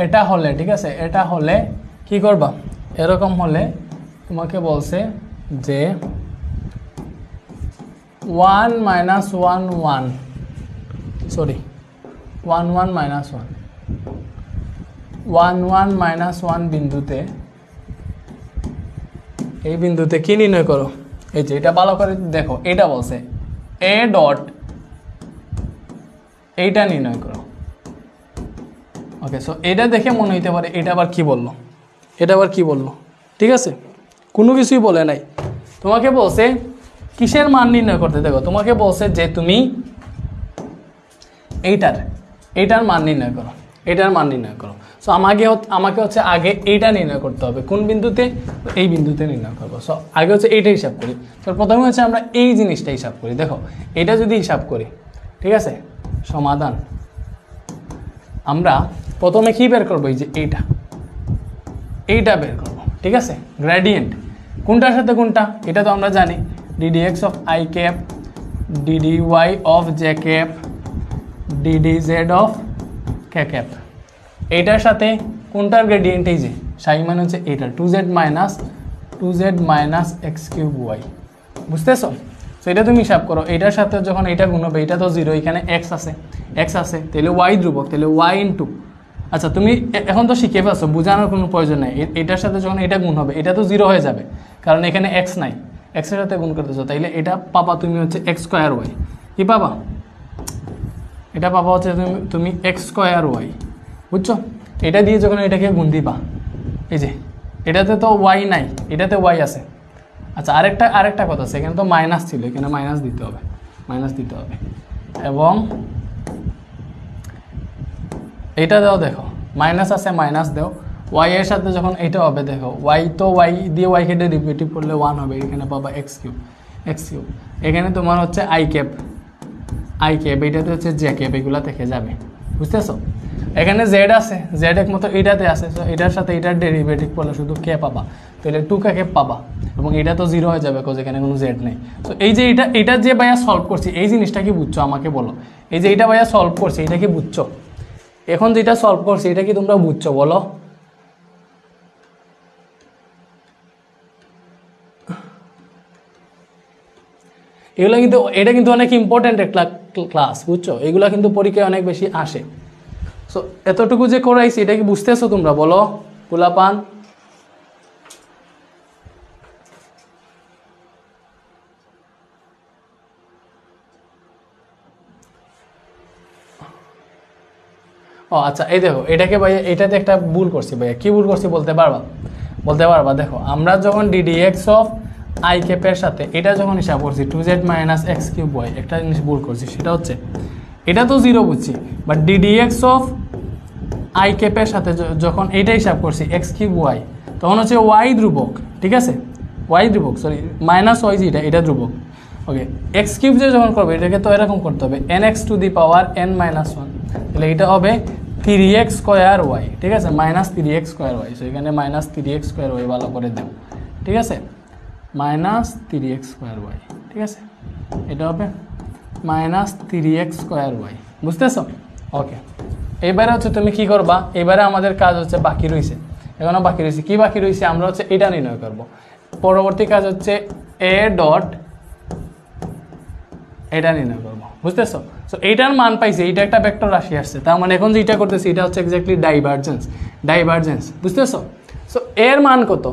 এটা হলে, ঠিক আছে, এটা হলে কি করবা? এরকম হলে তোমাকে বলছে যে 1 - 1 1, সরি 1 1 - 1, 1 1 - 1 বিন্দুতে, এই বিন্দুতে কি নির্ণয় করো? এই যে এটা ভালো করে দেখো, এটা বলছে এ ডট, এইটা নির্ণয় করো। ওকে, সো এটা দেখে মনে হইতে পারে এটা আবার কি বললো, এটা আবার কি বললো। ঠিক আছে, কোনো কিছুই বলে নাই, তোমাকে বলছে কিসের মান নির্ণয় করতে। দেখো তোমাকে বলছে যে তুমি এইটার মান নির্ণয় করো, এটার মান নির্ণয় করো। সো আমাকে হচ্ছে আগে এইটা নির্ণয় করতে হবে, কোন বিন্দুতে? এই বিন্দুতে নির্ণয় করবো। সো আগে হচ্ছে এইটা হিসাব করি। তো প্রথমে হচ্ছে আমরা এই জিনিসটা হিসাব করি। দেখো এটা যদি হিসাব করি, ঠিক আছে, সমাধান আমরা প্রথমে কি বের করবো? এই যে এইটা বের করবো, ঠিক আছে। গ্রেডিয়েন্ট কোনটার সাথে কোনটা এটা তো আমরা জানি, ddx of i cap, ddy of j cap, ddz of k cap. এইটার সাথে কোনটার গ্রেডিয়েন্ট? এই যে সাই মানে হচ্ছে এইটা 2z minus x cube Y. বুঝতেছো? তো এটা তুমি হিসাব করো, এইটার সাথে যখন এইটা গুণ হবে, এটা তো 0, এখানে এক্স আছে, তাহলে ওয়াই ধ্রুবক, তাহলে ওয়াই ইন্টু, আচ্ছা তুমি এখন তো শিখে ফেলছো, বোঝানোর কোনো প্রয়োজন নাই। এটার সাথে যখন এটা গুণ হবে, এটা তো 0 হয়ে যাবে, কারণ এখানে এক্স নাই, এক্সের সাথে গুণ করতেছো, তাইলে এটা পাবা তুমি হচ্ছে এক্স স্কোয়ার ওয়াই। কি পাবা? এটা পাবা হচ্ছে তুমি এক্স স্কোয়ার ওয়াই। বুঝছো? এটা দিয়ে যখন এটাকে গুণ দিবা, এই যে এটাতে তো ওয়াই নাই, এটাতে ওয়াই আছে। আচ্ছা আরেকটা কথা আছে, এখানে তো মাইনাস ছিল, এখানে মাইনাস দিতে হবে, এবং এটা দাও, দেখো মাইনাস আছে, মাইনাস দাও। ওয়াই এর সাথে যখন এটা হবে, দেখো ওয়াই তো ওয়াই দিয়ে ওয়াইকে ডেরিভেটিভ করলে 1 হবে, এখানে পাবা এক্স কিউব। এখানে তোমার হচ্ছে আই ক্যাপ, এটাতে হচ্ছে জে ক্যাপ, এগুলা থেকে যাবে। বুঝতেছো? এখানে জেড আছে, জেড একমাত্র এটাতে আছে, তো এটার সাথে এটার ডেরিভেটিভ করলে শুধু কে পাবা, তাহলে 2 কে পাবা, এবং এটা তো 0 হয়ে যাবে, কারণ এখানে কোনো জেড নেই। তো এই যে এটা যে ভাইয়া সলভ করছি, এই জিনিসটা কি বুঝছো আমাকে বলো? এই যে এটা ভাইয়া সলভ করছি, এটা কি বুঝছো? এখন যেটা সলভ করছি, এটা কি তোমরা বুঝছো বলো? এগুলো কিন্তু এটা কিন্তু অনেক ইম্পর্টেন্ট একটা ক্লাস, বুঝছো? এগুলো কিন্তু পরীক্ষায় অনেক বেশি আসে। সো এতটুকু যে করাইছি এটা কি বুঝতেছো তোমরা? বলো পোলাপান। ও আচ্ছা, এই দেখো এটাকে ভাইয়া, এটাতে একটা ভুল করছি ভাইয়া। কি ভুল করছি বলতে পারবা? বলতে পারবা? দেখো আমরা যখন ddx অফ আই ক্যাপের সাথে এটা যখন হিসাব করছি 2z minus x cube Y, একটা জিনিস ভুল করছি, সেটা হচ্ছে এটা তো 0 বুঝছি, বাট ddx অফ আই ক্যাপের সাথে যখন এটা হিসাব করছি এক্স কিউব ওয়াই, তখন হচ্ছে ওয়াই ধ্রুবক, ঠিক আছে? ওয়াই ধ্রুবক, সরি মাইনাস ওয়াই যেটা, এটা ধ্রুবক। ওকে, এক্স কিউব যে যখন করবে এটাকে তো এরকম করতে হবে nx to the power n minus one, তাহলে এটা হবে 3x স্কোয়ার ওয়াই, ঠিক আছে? Minus 3x square y. So এখানে মাইনাস 3x স্কোয়ার ওয়াই ভালো করে দেব, ঠিক আছে? মাইনাস 3x স্কোয়ার ওয়াই, ঠিক আছে? এটা হবে মাইনাস 3x স্কোয়ার ওয়াই, বুঝতেছো? ওকে, এবারে হচ্ছে তুমি কি করবা? এবারে আমাদের কাজ হচ্ছে বাকি রয়েছে, এখনো বাকি রয়েছে। কি বাকি রয়েছে? আমরা হচ্ছে এটা নির্ণয় করব। পরবর্তী কাজ হচ্ছে এ ডট এটা নির্ণয় করবো, বুঝতেছো? সো এইটার মান পাইছে, এইটা একটা ভেক্টর রাশি আসছে, তার মানে এখন যেটা করতেছি এটা হচ্ছে এক্স্যাক্টলি ডাইভারজেন্স, ডাইভারজেন্স, বুঝতেছো? সো এর মান কত?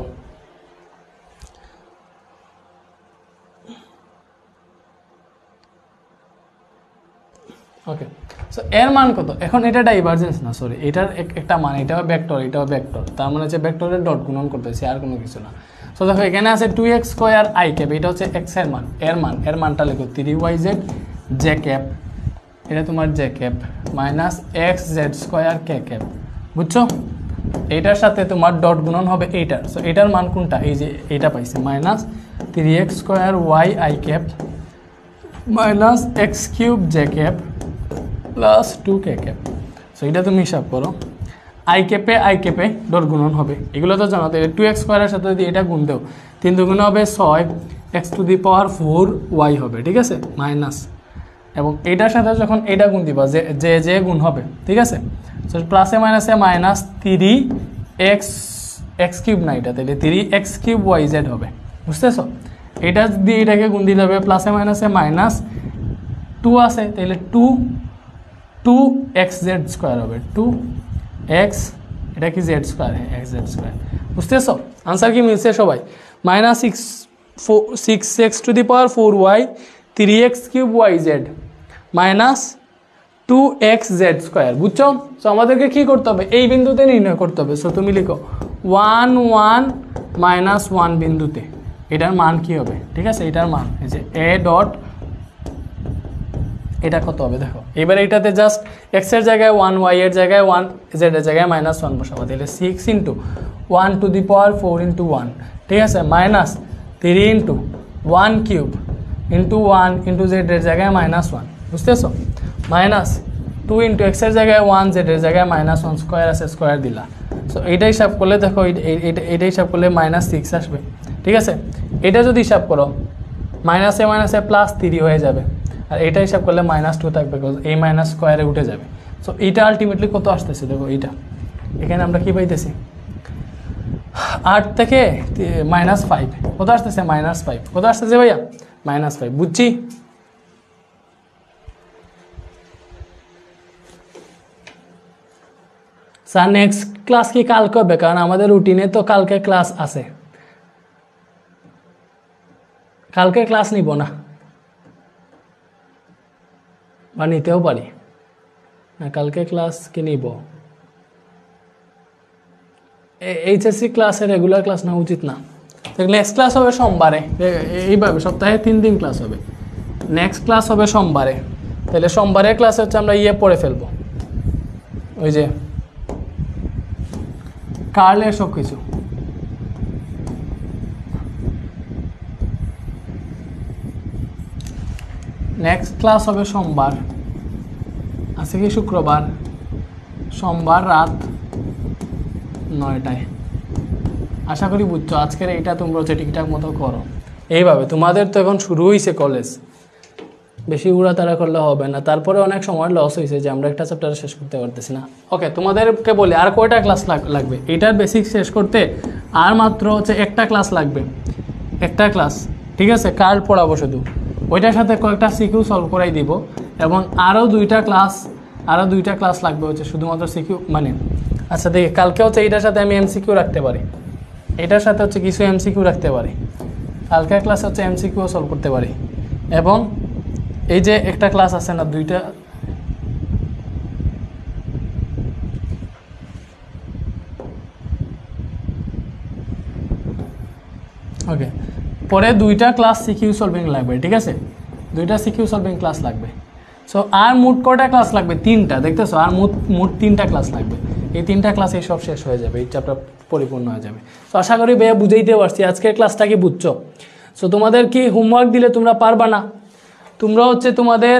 ওকে, সো এর মান কত? এখন এটা ডাইভারজেন্স না, সরি, এটার একটা মান, এটাও ভেক্টর, এটাও ভেক্টর, তার মানে হচ্ছে ভেক্টরের ডট গুণন করতেছি, আর কোনো কিছু না। সো দেখো এখানে আছে 2x স্কোয়ার আই ক্যাপ, এটা হচ্ছে x এর মান, এর মানটা লিখো 3yz জে ক্যাপ, এটা তোমার J cap minus xz square কে ক্যাপ, বুঝছো? এইটার সাথে তোমার ডট গুণন হবে এইটার। সো এটার মান কোনটা? এই যে এইটা পাইছে, minus 3x square y i cap minus x cube j cap plus 2k cap. So এটা তুমি হিসাব করো, আই ক্যাপে ডট গুণন হবে, এগুলো তো জানো। 2x স্কোয়ারের সাথে যদি এটা গুণ দেও, 3 দুগুণে হবে 6, x to the power 4 y হবে, ঠিক আছে? মাইনাস, এবং এটার সাথে যখন এটা গুণ দিবা যে গুণ হবে, ঠিক আছে? সো প্লাসে মাইনাসে মাইনাস 3x কিউব না, এটা তাহলে 3x কিউব ওয়াই জেড হবে, বুঝতেছো? এটা দিয়ে এটাকে গুণ দিলে হবে প্লাসে মাইনাসে মাইনাস 2 আছে, তাহলে 2xz স্কোয়ার হবে, 2x, এটা কি জেড স্কোয়ার, xz স্কোয়ার, বুঝতেছো? আনসার কি মিলছে সবাই? Minus 6x to the power 4y 3x cube y z minus 2xz square, বুঝছো? সো আমাদেরকে কি করতে হবে? এই বিন্দুতে নির্ণয় করতে হবে। সো তুমি লিখো 1 1 মাইনাস 1 বিন্দুতে এটার মান কি হবে, ঠিক আছে? এটার মান এই যে এ ডট, এটা কত হবে দেখো। এবার এইটাতে জাস্ট x এর জায়গায় 1, y এর জায়গায় 1, z এর জায়গায় মাইনাস 1 বসাবো, তাহলে 6 into 1 two the power 4 into 1, ঠিক আছে? Minus 3 into 1 cube into 1 into z এর জায়গায় মাইনাস 1, বুঝতেছো? মাইনাস 2 ইন্টু x এর জায়গায় 1, z এর জায়গায় মাইনাস 1, স্কোয়ার আছে, স্কোয়ার দিলা। সো এইটা হিসাব করলে দেখো এটা হিসাব করলে মাইনাস 6 আসবে, ঠিক আছে? এটা যদি হিসাব করো মাইনাসে মাইনাসে প্লাস 3 হয়ে যাবে, আর এটা হিসাব করলে মাইনাস 2 থাকবে, বিকজ এই মাইনাস স্কোয়ারে উঠে যাবে। সো এইটা আলটিমেটলি কত আসতেছে দেখো, এইটা এখানে আমরা কি পাইতেছি 8 থেকে মাইনাস 5, কত আসতেছে? মাইনাস 5, কত আসতেছে ভাইয়া? মাইনাস 5, বুঝছি? স্যার নেক্সট ক্লাস কি কালকে হবে? কারণ আমাদের রুটিনে তো কালকে ক্লাস আছে, কালকে ক্লাস নিব না, বা নিতেও পারি না, কালকে ক্লাস কি নিব? এইচএসসি ক্লাসে রেগুলার ক্লাস না উচিত না। নেক্সট ক্লাস হবে সোমবারে, এইভাবে সপ্তাহে 3 দিন ক্লাস হবে। নেক্সট ক্লাস হবে সোমবারে, তাহলে সোমবারের ক্লাসে হচ্ছে আমরা পড়ে ফেলবো, ওই যে কার্লের সব কিছু। নেক্সট ক্লাস হবে সোমবার, আজকে কি শুক্রবার? সোমবার রাত 9টায়। আশা করি বুঝছো। আজকের এইটা তোমরা হচ্ছে ঠিকঠাক মতো করো। এইভাবে তোমাদের তো এখন শুরু হয়েছে কলেজ, বেশি উড়াতাড়া করলে হবে না। তারপরে অনেক সময় লস হয়েছে যে আমরা একটা চ্যাপ্টার শেষ করতে পারতেছি না। ওকে, তোমাদেরকে বলি আর কয়টা ক্লাস লাগবে? এটার বেসিক শেষ করতে আর মাত্র হচ্ছে একটা ক্লাস লাগবে, একটা ক্লাস, ঠিক আছে? কার্ল পড়াবো শুধু, ওইটার সাথে কয়েকটা সিকিউ সলভ করাই দিব এবং আরও দুইটা ক্লাস লাগবে হচ্ছে শুধুমাত্র সিকিউ মানে আচ্ছা দেখি কালকে হচ্ছে এইটার সাথে আমি এমসিকিউ রাখতে পারি, এটার সাথে হচ্ছে কিছু এমসিকিউ রাখতে পারি, কালকের ক্লাসে হচ্ছে এমসিকিউ সলভ করতে পারি এবং এই যে একটা ক্লাস আছে না দুইটা ওকে পরে দুইটা ক্লাস সিকিউ সলভিং লাগবে, ঠিক আছে, দুইটা সিকিউ সলভিং ক্লাস লাগবে। সো আর মোট কয়টা ক্লাস লাগবে? 3টা, দেখতেছো, আর মোট 3টা ক্লাস লাগবে। এই 3টা ক্লাসে সব শেষ হয়ে যাবে, এই চ্যাপ্টার পরিপূর্ণ হয়ে যাবে। তো আশা করি ভাইয়া বুঝাইতে পারছি, আজকের ক্লাসটা কি বুঝছো? সো তোমাদের কি হোমওয়ার্ক দিলে তোমরা পারবা না? তোমরা হচ্ছে তোমাদের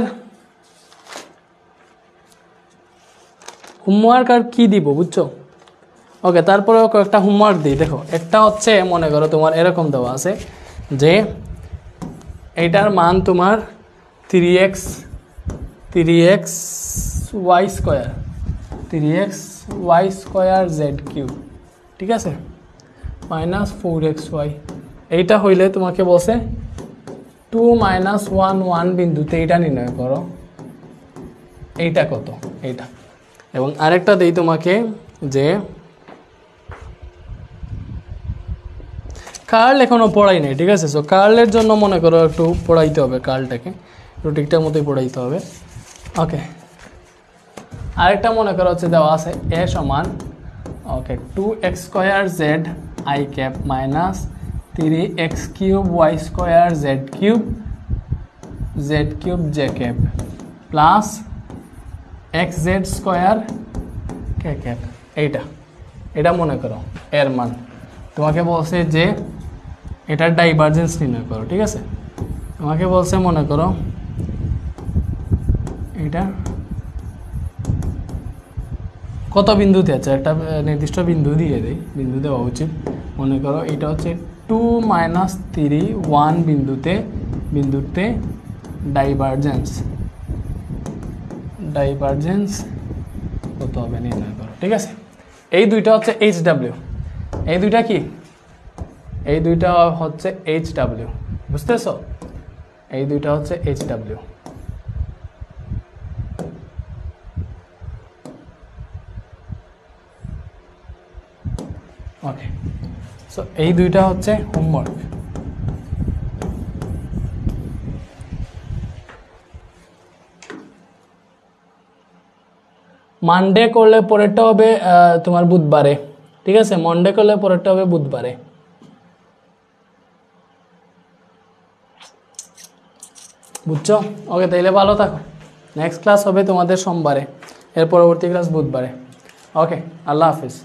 হোমওয়ার্ক আর কি দিব বুঝছো? ওকে, তারপরেও কয়েকটা হোমওয়ার্ক দিই। দেখো, একটা হচ্ছে মনে করো তোমার এরকম দেওয়া আছে যে এইটার মান তোমার 3x y square z cube, ঠিক আছে, মাইনাস 4xy। এইটা হইলে তোমাকে বলছে 2 - 1 1 বিন্দুতে এইটা নির্ণয় করো, এইটা কত, এইটা। এবং আরেকটা দেই তোমাকে যে কার্ল এখনও পড়াই নাই, ঠিক আছে। সো কার্লের জন্য মনে করো একটু পড়াইতে হবে, কার্লটাকে একটু ঠিকঠাক মতোই পড়াইতে হবে। ওকে, আরেকটা মনে করো হচ্ছে দেওয়া আছে এ সমান okay 2x square z i cap minus 3x cube y square z cube j cap plus x z square K cap. এটা মনে করো এর মান। তোমাকে বলছে যে এটার ডাইভারজেন্স নির্ণয় করো, ঠিক আছে। তোমাকে বলছে মনে করো এটা কত বিন্দুতে আছে, একটা নির্দিষ্ট বিন্দু দিয়ে দেয়, বিন্দু দেওয়া উচিত। মনে করো এটা হচ্ছে 2 - 3 1 বিন্দুতে ডাইভারজেন্স কত হবে নির্ণয় করো, ঠিক আছে। এই দুইটা হচ্ছে HW, এই দুইটা কি, এই দুইটা হচ্ছে HW, বুঝতেছো? এই দুইটা হচ্ছে HW। ওকে, সো এই দুইটা হচ্ছে হোমওয়ার্ক। মানডে করলে পরেরটা হবে তোমার বুধবারে, ঠিক আছে। মনডে করলে পরেরটা হবে বুধবারে। বুঝছো? ওকে, তাইলে ভালো থাকো। নেক্সট ক্লাস হবে তোমাদের সোমবারে, এর পরবর্তী ক্লাস বুধবারে। ওকে, আল্লাহ হাফিজ।